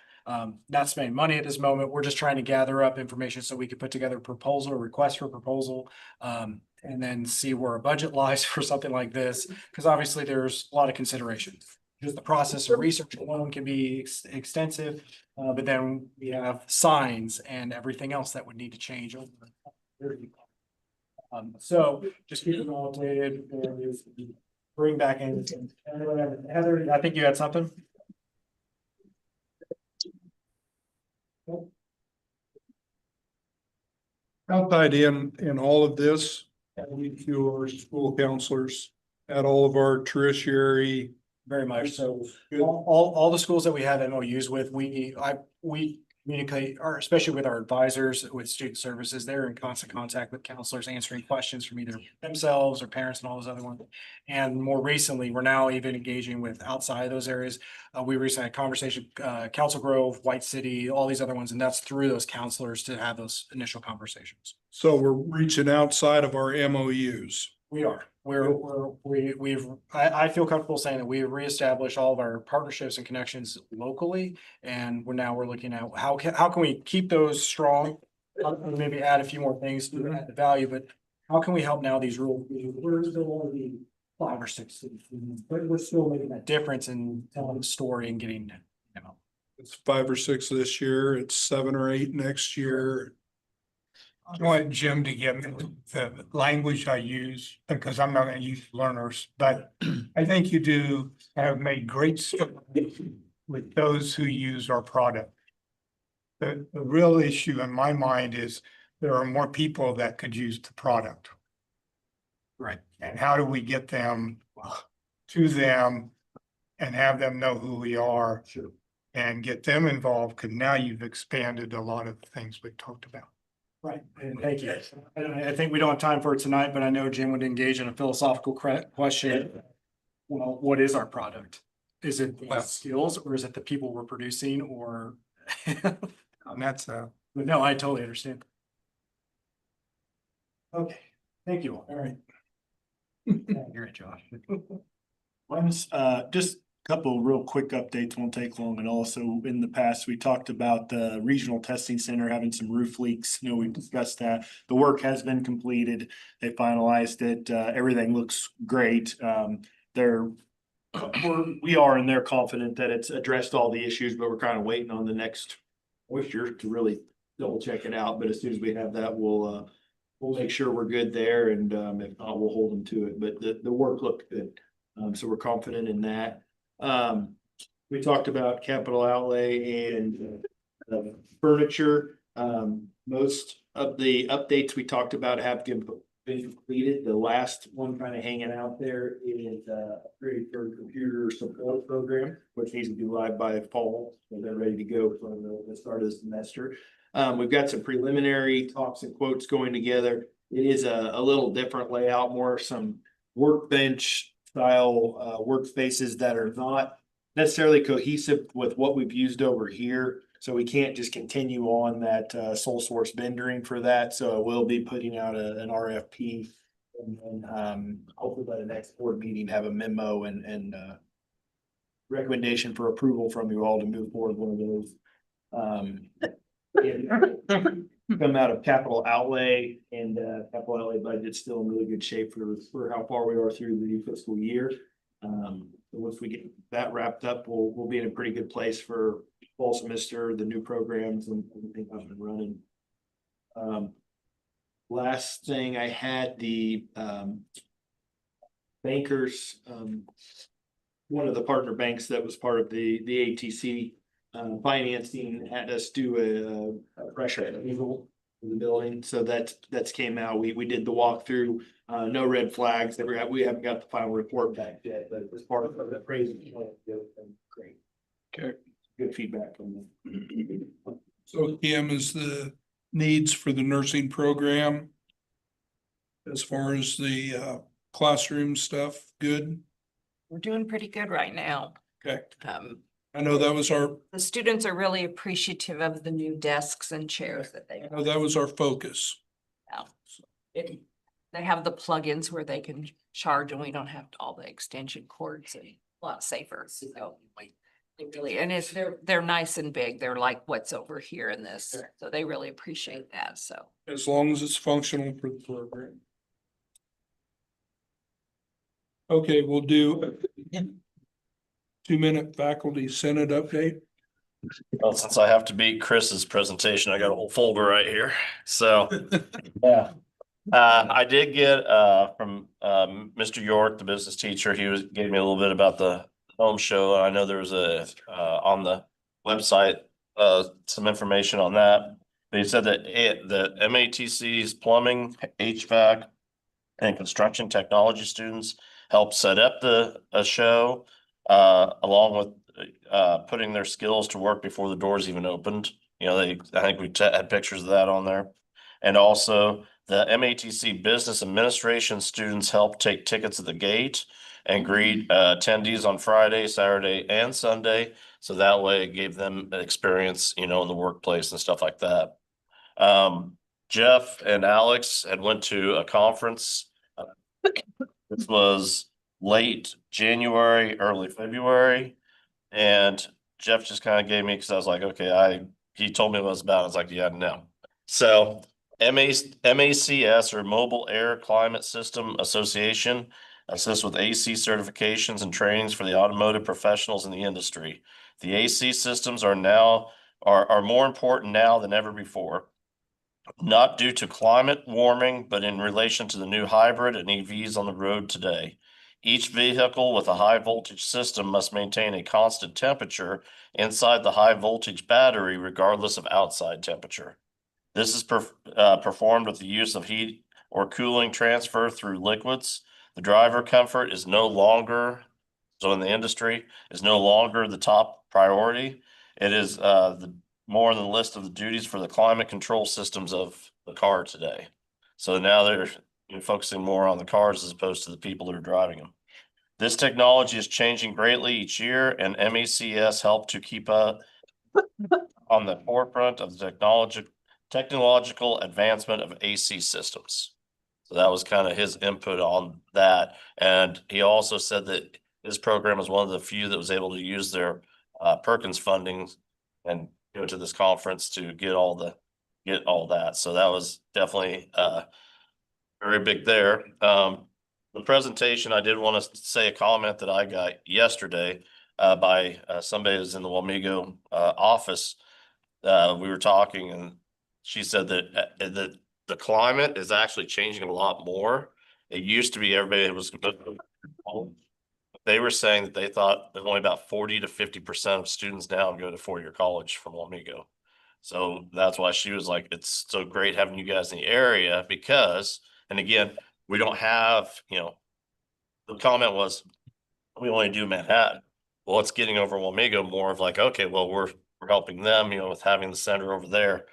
Not spending money at this moment. We're just trying to gather up information so we can put together a proposal, a request for proposal, and then see where a budget lies for something like this. Because obviously there's a lot of considerations. Just the process of research alone can be extensive, but then we have signs and everything else that would need to change. So just keep it all updated. Bring back in Heather. I think you had something. Outside in all of this, we to our school counselors at all of our tertiary. Very much so. All the schools that we have MOUs with, we communicate, or especially with our advisors, with student services, they're in constant contact with counselors, answering questions from either themselves or parents and all those other ones. And more recently, we're now even engaging with outside of those areas. We recently had a conversation, Council Grove, White City, all these other ones, and that's through those counselors to have those initial conversations. So we're reaching outside of our MOUs. We are. I feel comfortable saying that we have reestablished all of our partnerships and connections locally. And we're looking at how can we keep those strong? Maybe add a few more things to add the value, but how can we help now these rural, we're still only 5 or 6, but we're still making that difference in telling the story and getting, you know. It's 5 or 6 this year. It's 7 or 8 next year. I want Jim to give me the language I use, because I'm not gonna use learners, but I think you have made great strides with those who use our product. The real issue in my mind is there are more people that could use the product. Right. And how do we get them to them and have them know who we are? Sure. And get them involved, because now you've expanded a lot of the things we talked about. Right, and thank you. I think we don't have time for it tonight, but I know Jim would engage in a philosophical question. Well, what is our product? Is it the skills, or is it the people we're producing, or? And that's But no, I totally understand. Okay, thank you all. All right. You're right, Josh. Mine's, just a couple real quick updates, won't take long. And also in the past, we talked about the regional testing center having some roof leaks. You know, we discussed that. The work has been completed. They finalized it. Everything looks great. We are and they're confident that it's addressed all the issues, but we're kind of waiting on the next moisture to really double check it out. But as soon as we have that, we'll make sure we're good there. And if not, we'll hold them to it. But the work looked good. So we're confident in that. We talked about capital outlay and furniture. Most of the updates we talked about have been completed. The last one kind of hanging out there is upgrade for computer support program, which needs to be live by fall. So they're ready to go for the start of the semester. We've got some preliminary talks and quotes going together. It is a little different layout, more some workbench style workspaces that are not necessarily cohesive with what we've used over here. So we can't just continue on that sole source vendoring for that. So we'll be putting out an RFP. And hopefully by the next board meeting, have a memo and recommendation for approval from you all to move forward with one of those. Come out of capital outlay, and capital outlay budget's still in really good shape for how far we are through the new fiscal year. Once we get that wrapped up, we'll be in a pretty good place for fall semester, the new programs and everything up and running. Last thing I had the bankers, one of the partner banks that was part of the ATC financing had us do a pressure appraisal of the building. So that's came out. We did the walkthrough, no red flags. We haven't got the final report back yet, but it was part of the appraisal. Great. Okay. Good feedback from them. So Kim, is the needs for the nursing program as far as the classroom stuff good? We're doing pretty good right now. Okay. I know that was our, The students are really appreciative of the new desks and chairs that they I know that was our focus. have. They have the plugins where they can charge and we don't have all the extension cords, and a lot safer. So they really, and they're nice and big. They're like what's over here in this. So they really appreciate that. So As long as it's functional for the program. Okay, we'll do 2-minute faculty senate update. Well, since I have to beat Chris's presentation, I got a whole folder right here. So, yeah. I did get from Mr. York, the business teacher. He gave me a little bit about the home show. I know there was on the website some information on that. But he said that the MATC's plumbing, HVAC, and construction technology students helped set up the show along with putting their skills to work before the doors even opened. You know, I think we had pictures of that on there. And also the MATC business administration students helped take tickets at the gate and greet attendees on Friday, Saturday, and Sunday. So that way it gave them an experience, you know, in the workplace and stuff like that. Jeff and Alex had went to a conference. This was late January, early February. And Jeff just kind of gave me, because I was like, okay, he told me what it was about. I was like, yeah, no. So MACS, or Mobile Air Climate System Association, assists with AC certifications and trainings for the automotive professionals in the industry. The AC systems are more important now than ever before. Not due to climate warming, but in relation to the new hybrid and EVs on the road today. Each vehicle with a high voltage system must maintain a constant temperature inside the high voltage battery, regardless of outside temperature. This is performed with the use of heat or cooling transfer through liquids. The driver comfort is no longer, so in the industry, is no longer the top priority. It is more on the list of the duties for the climate control systems of the car today. So now they're focusing more on the cars as opposed to the people that are driving them. This technology is changing greatly each year, and MACS help to keep up on the forefront of the technological advancement of AC systems. So that was kind of his input on that. And he also said that his program is one of the few that was able to use their Perkins funding and go to this conference to get all that. So that was definitely very big there. The presentation, I did want to say a comment that I got yesterday by somebody who's in the Wamego office. We were talking, and she said that the climate is actually changing a lot more. It used to be everybody was, they were saying that they thought that only about 40 to 50% of students now go to four-year college from Wamego. So that's why she was like, it's so great having you guys in the area, because And again, we don't have, you know, the comment was, we only do Manhattan. Well, it's getting over Wamego more of like, okay, well, we're helping them, you know, with having the center over there.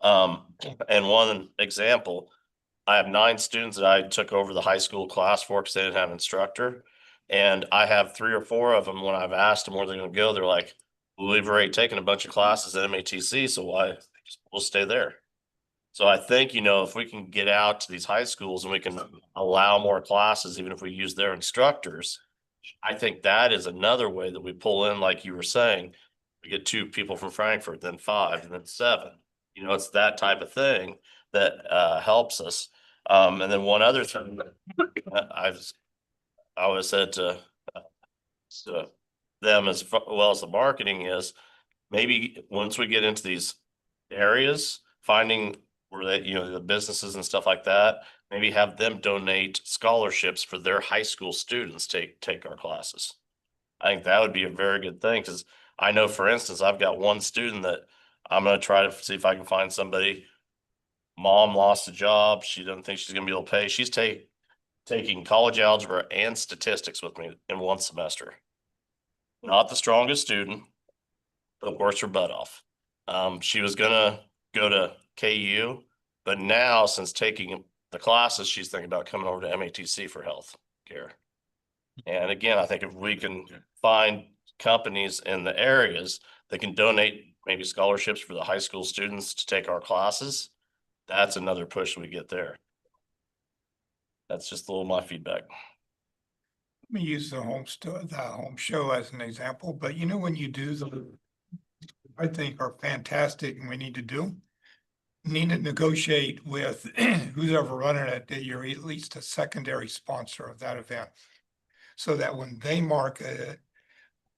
And one example, I have 9 students that I took over the high school class for because they didn't have an instructor. And I have 3 or 4 of them, when I've asked them where they're gonna go, they're like, well, we've already taken a bunch of classes at MATC, so why, we'll stay there. So I think, you know, if we can get out to these high schools and we can allow more classes, even if we use their instructors, I think that is another way that we pull in, like you were saying, we get 2 people from Frankfurt, then 5, and then 7. You know, it's that type of thing that helps us. And then one other thing that I always said to them as well as the marketing is, maybe once we get into these areas, finding where they, you know, the businesses and stuff like that, maybe have them donate scholarships for their high school students take our classes. I think that would be a very good thing, because I know, for instance, I've got one student that I'm gonna try to see if I can find somebody. Mom lost a job. She doesn't think she's gonna be able to pay. She's taking college algebra and statistics with me in one semester. Not the strongest student, but works her butt off. She was gonna go to KU, but now, since taking the classes, she's thinking about coming over to MATC for health care. And again, I think if we can find companies in the areas that can donate maybe scholarships for the high school students to take our classes, that's another push we get there. That's just a little my feedback. Let me use the home show as an example, but you know, when you do I think are fantastic and we need to do, need to negotiate with who's ever running it, that you're at least a secondary sponsor of that event. So that when they market it,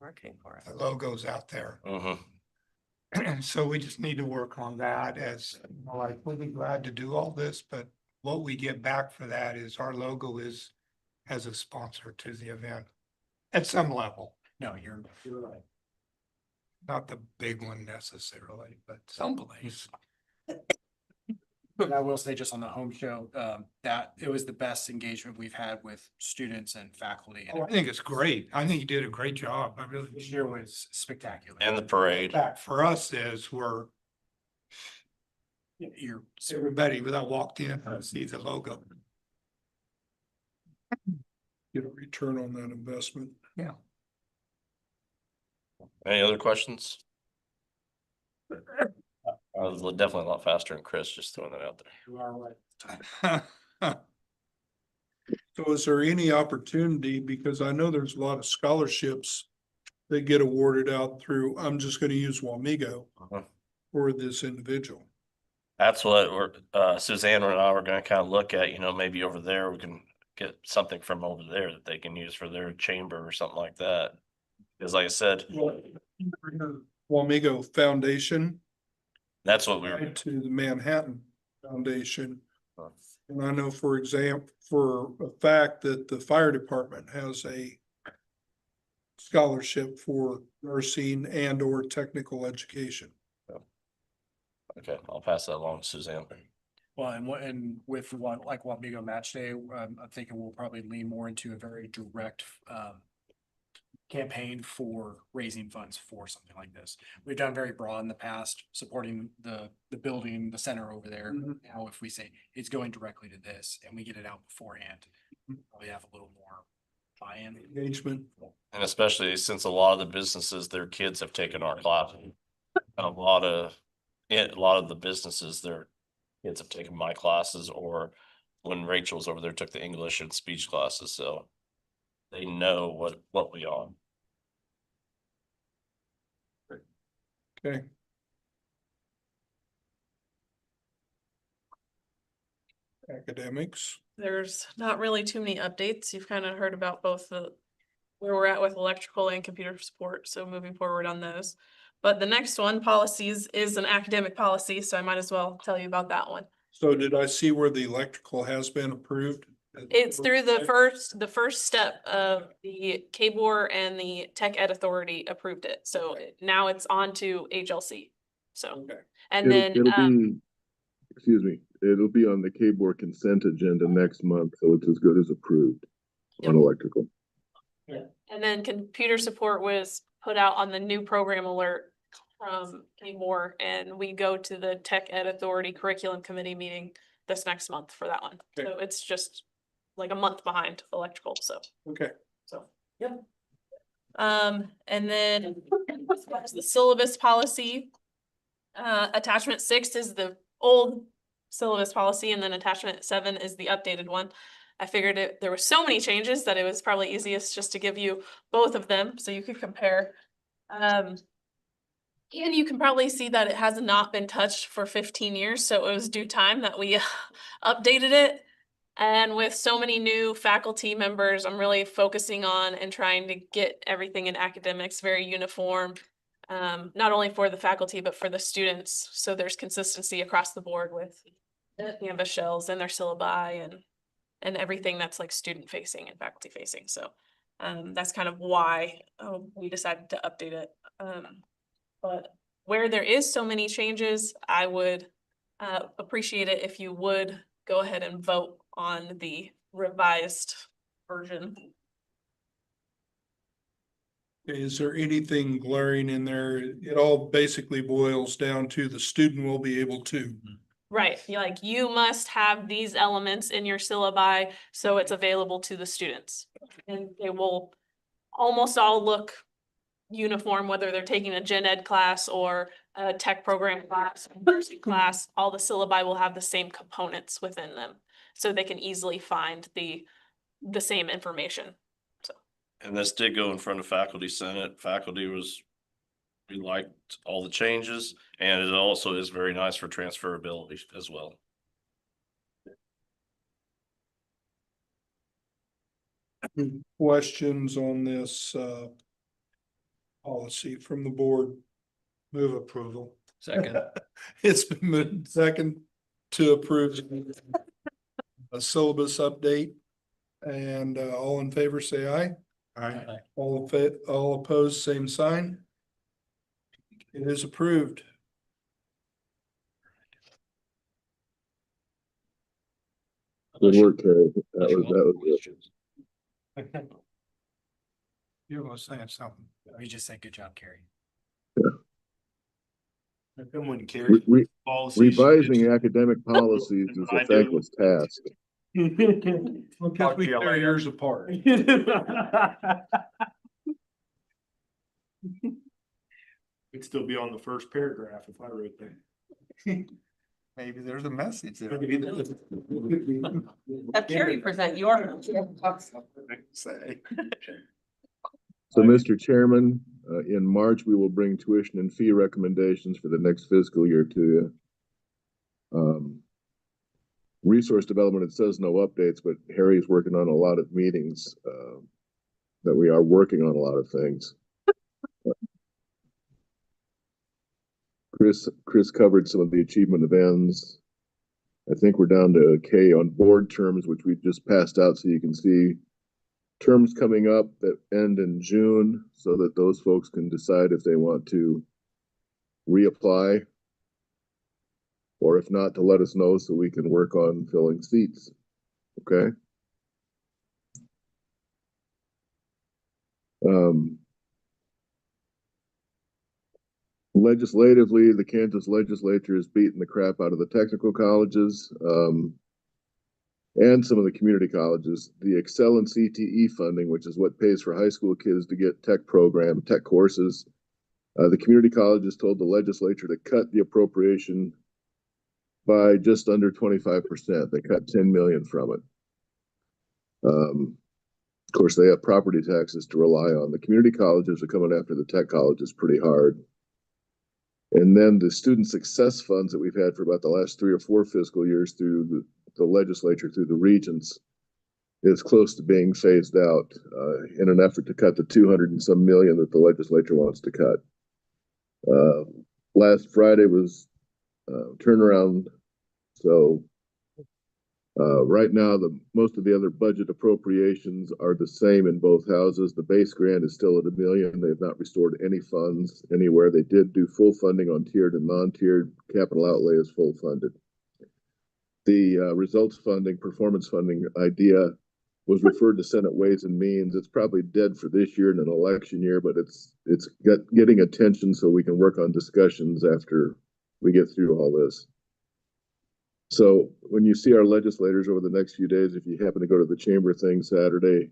Working for it. the logo's out there. Mm-hmm. So we just need to work on that, as, you know, like, we'll be glad to do all this, but what we get back for that is our logo is as a sponsor to the event at some level. No, you're right. Not the big one necessarily, but someplace. But I will say, just on the home show, that it was the best engagement we've had with students and faculty. Oh, I think it's great. I think you did a great job. I really. This year was spectacular. And the parade. That for us is You're everybody that walked in see the logo. Get a return on that investment. Yeah. Any other questions? I was definitely a lot faster than Chris, just throwing that out there. You are right. So is there any opportunity, because I know there's a lot of scholarships that get awarded out through, I'm just gonna use Wamego for this individual. That's what Suzanne and I were gonna kind of look at, you know, maybe over there, we can get something from over there that they can use for their chamber or something like that. Because like I said, Wamego Foundation that's what we were, to the Manhattan Foundation. And I know, for example, for a fact that the fire department has a scholarship for nursing and or technical education. okay, I'll pass that along to Suzanne. Well, and with what, like Wamego Match Day, I'm thinking we'll probably lean more into a very direct, campaign for raising funds for something like this. We've done very broad in the past, supporting the building, the center over there. Now, if we say it's going directly to this and we get it out beforehand, we have a little more buy-in. Engagement. And especially since a lot of the businesses, their kids have taken our class. A lot of the businesses, their kids have taken my classes, or when Rachel was over there, took the English and speech classes, so they know what we are. Okay. Academics. There's not really too many updates. You've kind of heard about both where we're at with electrical and computer support, so moving forward on those. But the next one, policies, is an academic policy, so I might as well tell you about that one. So did I see where the electrical has been approved? It's through the first step of the KBOR, and the Tech Ed Authority approved it, so now it's on to HLC. So, Okay. and then, excuse me, it'll be on the K-Board consent agenda next month, so it's as good as approved on electrical. And then computer support was put out on the new program alert from K-More, and we go to the Tech Ed Authority Curriculum Committee meeting this next month for that one. Okay. So it's just like a month behind electrical, so. Okay. So, yep. And then the syllabus policy. Attachment 6 is the old syllabus policy, and then attachment 7 is the updated one. I figured there were so many changes that it was probably easiest just to give you both of them so you could compare. And you can probably see that it has not been touched for 15 years, so it was due time that we updated it. And with so many new faculty members, I'm really focusing on and trying to get everything in academics very uniform, not only for the faculty, but for the students. So there's consistency across the board with the Canvas shells and their syllabi and everything that's like student facing and faculty facing. So that's kind of why we decided to update it. But where there is so many changes, I would appreciate it if you would go ahead and vote on the revised version. Okay, is there anything glaring in there? It all basically boils down to the student will be able to. Right, like you must have these elements in your syllabi, so it's available to the students. And they will almost all look uniform, whether they're taking a gen ed class or a tech program class, nursing class, all the syllabi will have the same components within them. So they can easily find the same information. And this did go in front of faculty senate. Faculty we liked all the changes, and it also is very nice for transferability as well. Questions on this policy from the board? Move approval. Second. It's been moved second to approve a syllabus update. And all in favor, say aye. Aye. All opposed, same sign. It is approved. Good work, Terry. That was it. You're gonna say something. We just said, good job, Carrie. Come when Carrie. Policies. Revising academic policies is I a do. thankless task. Because we tear yours apart. It'd still be on the first paragraph if I wrote that. Maybe there's a message there. Have Carrie present your. Say. So, Mr. Chairman, in March, we will bring tuition and fee recommendations for the next fiscal year to you. Resource development, it says no updates, but Harry's working on a lot of meetings, that we are working on a lot of things. Chris covered some of the achievement of ends. I think we're down to K on board terms, which we just passed out so you can see terms coming up that end in June so that those folks can decide if they want to reapply. Or if not, to let us know so we can work on filling seats. Okay. Legislatively, the Kansas legislature is beating the crap out of the technical colleges and some of the community colleges. The Excel and CTE funding, which is what pays for high school kids to get tech courses. The community colleges told the legislature to cut the appropriation by just under 25%. They cut 10 million from it. Of course, they have property taxes to rely on. The community colleges are coming after the tech colleges pretty hard. And then the student success funds that we've had for about the last 3 or 4 fiscal years through the legislature, through the regents, is close to being phased out in an effort to cut the 200 and some million that the legislature wants to cut. Last Friday was turnaround. So right now, most of the other budget appropriations are the same in both houses. The base grant is still at $1 million. They have not restored any funds anywhere. They did do full funding on tiered and non-tiered. Capital outlay is full funded. the results funding, performance funding idea was referred to Senate Ways and Means. It's probably dead for this year in an election year, but it's getting attention so we can work on discussions after we get through all this. So when you see our legislators over the next few days, if you happen to go to the chamber thing Saturday,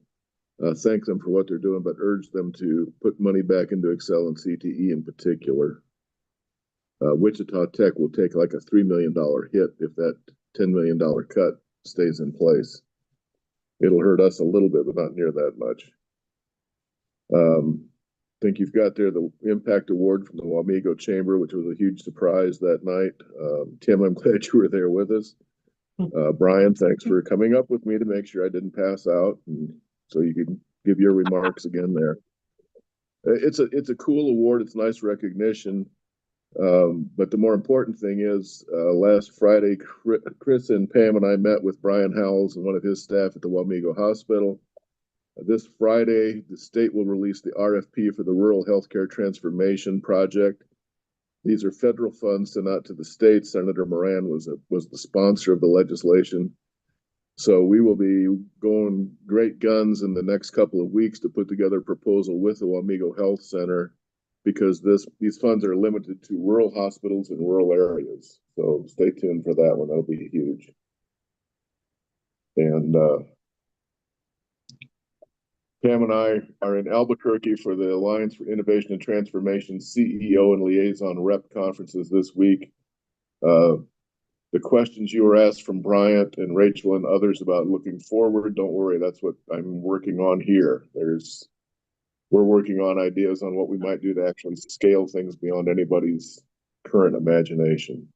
thank them for what they're doing, but urge them to put money back into Excel and CTE in particular. Wichita Tech will take like a $3 million hit if that $10 million cut stays in place. It'll hurt us a little bit, but not near that much. I think you've got there the impact award from the Wamego Chamber, which was a huge surprise that night. Tim, I'm glad you were there with us. Brian, thanks for coming up with me to make sure I didn't pass out, and so you can give your remarks again there. It's a cool award. It's nice recognition. But the more important thing is, last Friday, Chris and Pam and I met with Brian Howells and one of his staff at the Wamego Hospital. This Friday, the state will release the RFP for the Rural Healthcare Transformation Project. These are federal funds sent out to the state. Senator Moran was the sponsor of the legislation. So we will be going great guns in the next couple of weeks to put together a proposal with the Wamego Health Center, because these funds are limited to rural hospitals in rural areas. So stay tuned for that one. That'll be huge. And Pam and I are in Albuquerque for the Alliance for Innovation and Transformation CEO and Liaison Rep conferences this week. The questions you were asked from Bryant and Rachel and others about looking forward, don't worry, that's what I'm working on here. We're working on ideas on what we might do to actually scale things beyond anybody's current imagination.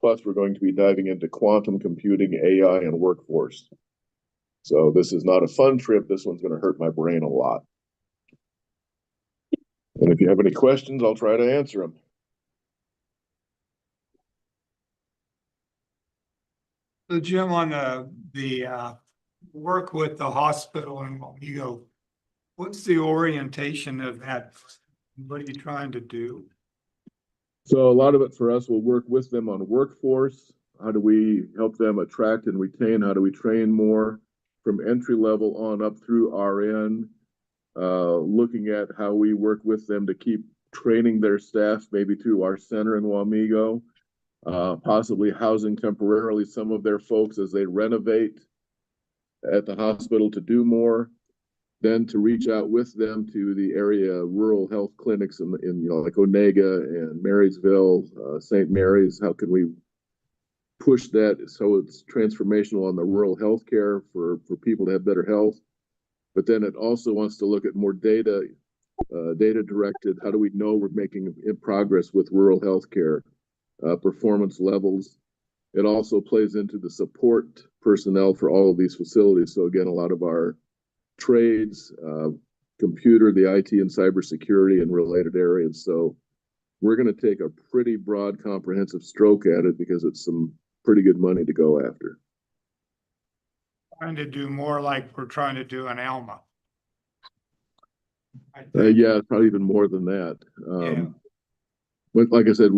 Plus, we're going to be diving into quantum computing, AI, and workforce. So this is not a fun trip. This one's going to hurt my brain a lot. And if you have any questions, I'll try to answer them. So Jim, on the work with the hospital in Wamego, what's the orientation of that? What are you trying to do? So a lot of it for us will work with them on workforce. How do we help them attract and retain? How do we train more from entry level on up through RN? Looking at how we work with them to keep training their staff, maybe through our center in Wamego, possibly housing temporarily some of their folks as they renovate at the hospital to do more. Then to reach out with them to the area rural health clinics in like Onega and Marysville, St. Mary's. How can we push that so it's transformational on the rural health care for people to have better health? But then it also wants to look at more data directed. How do we know we're making progress with rural health care, performance levels? It also plays into the support personnel for all of these facilities. So again, a lot of our trades, computer, the IT and cybersecurity and related areas. So we're going to take a pretty broad, comprehensive stroke at it because it's some pretty good money to go after. Trying to do more like we're trying to do in Alma. Yeah, probably even more than that. But like I said,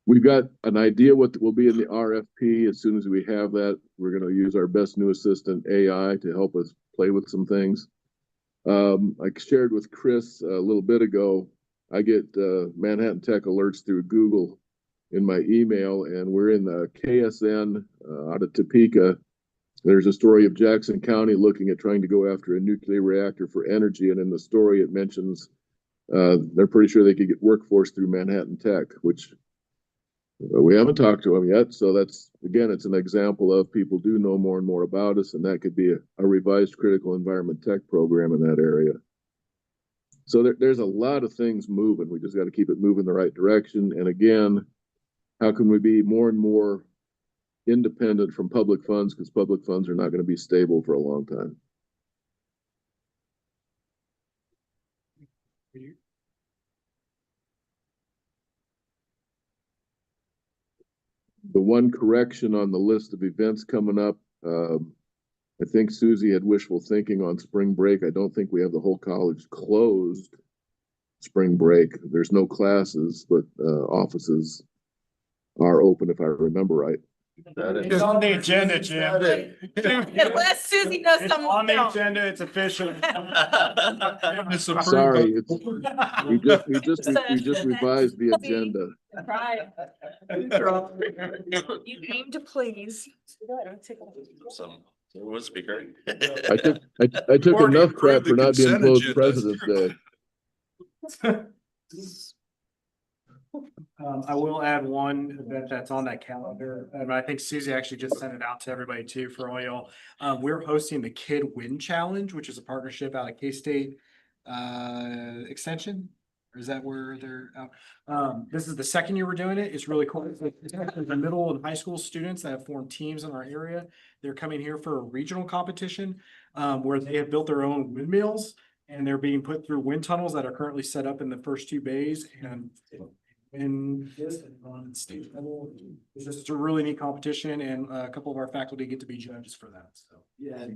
we've got an idea what will be in the RFP. As soon as we have that, we're going to use our best new assistant AI to help us play with some things. I shared with Chris a little bit ago, I get Manhattan Tech alerts through Google in my email, and we're in the KSN out of Topeka. There's a story of Jackson County looking at trying to go after a nuclear reactor for energy, and in the story it mentions they're pretty sure they could get workforce through Manhattan Tech, which we haven't talked to them yet. So that's, again, it's an example of people do know more and more about us, and that could be a revised critical environment tech program in that area. So there's a lot of things moving. We just got to keep it moving the right direction. And again, how can we be more and more independent from public funds, because public funds are not going to be stable for a long time. The one correction on the list of events coming up, I think Susie had wishful thinking on spring break. I don't think we have the whole college closed spring break. There's no classes, but offices are open if I remember right. It's on the agenda, Jim. Unless Susie knows It's on something the else. agenda, it's official. Sorry, we just revised the agenda. Right. You aim to please. So, what speaker? I took Already enough crap approved for the not being consent closed agenda. President's Day. I will add one event that's on that calendar, and I think Susie actually just sent it out to everybody too for all y'all. We're hosting the Kid Win Challenge, which is a partnership out of K-State Extension. Or is that where they're out? This is the second year we're doing it. It's really cool. It's actually the middle and high school students that have formed teams in our area. They're coming here for a regional competition where they have built their own windmills and they're being put through wind tunnels that are currently set up in the first two bays and this and on state level. It's just a really neat competition and a couple of our faculty get to be judges for that. So Yeah,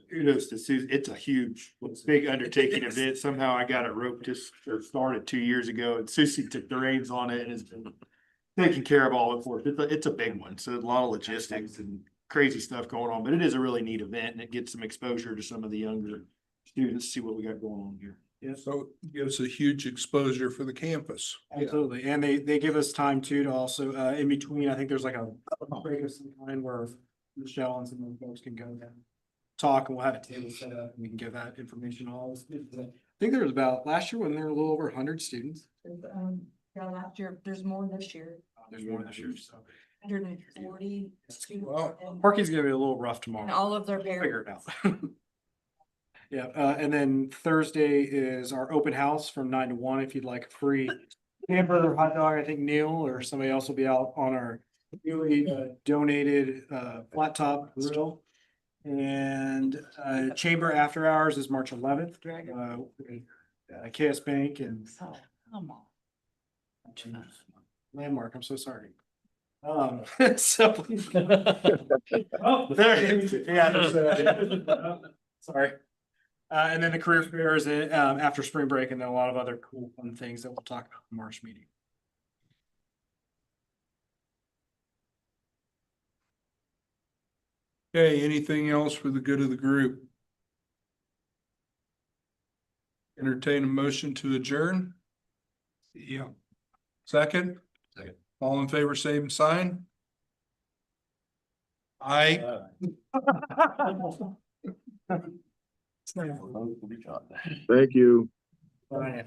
kudos to Susie. It's a huge, big undertaking event. Somehow I got it roped just or started 2 years ago and Susie took the reins on it and has been taking care of all of it for us. It's a big one. So a lot of logistics and crazy stuff going on, but it is a really neat event and it gets some exposure to some of the younger students, see what we got going on here. yeah, So it gives a huge exposure for the campus. absolutely. And they give us time too to also in between, I think there's like a break of some kind where Michelle and some of the folks can go and talk and we'll have a table set up and we can give that information all. I think there was about last year when there were a little over 100 students. Yeah, last year, there's more this year, There's more this year, so. 140 Wow. students. Parking's gonna be a little rough And tomorrow. all of their We'll parents. figure it out. Yeah, and then Thursday is our open house from 9 to 1. If you'd like a free hamburger, hot dog, I think Neil or somebody else will be out on our newly donated flat top grill. And chamber after hours is March 11th. KS Bank and So, come on. Landmark, I'm so sorry. So. Oh, there it is. Yeah, there's sorry. And then the career fair is after spring break and then a lot of other cool fun things that we'll talk about in the March meeting. Okay, anything else for the good of the group? Entertain a motion to adjourn? Yeah. Second? Second. All in favor, same sign? Aye. Thank you. Bye.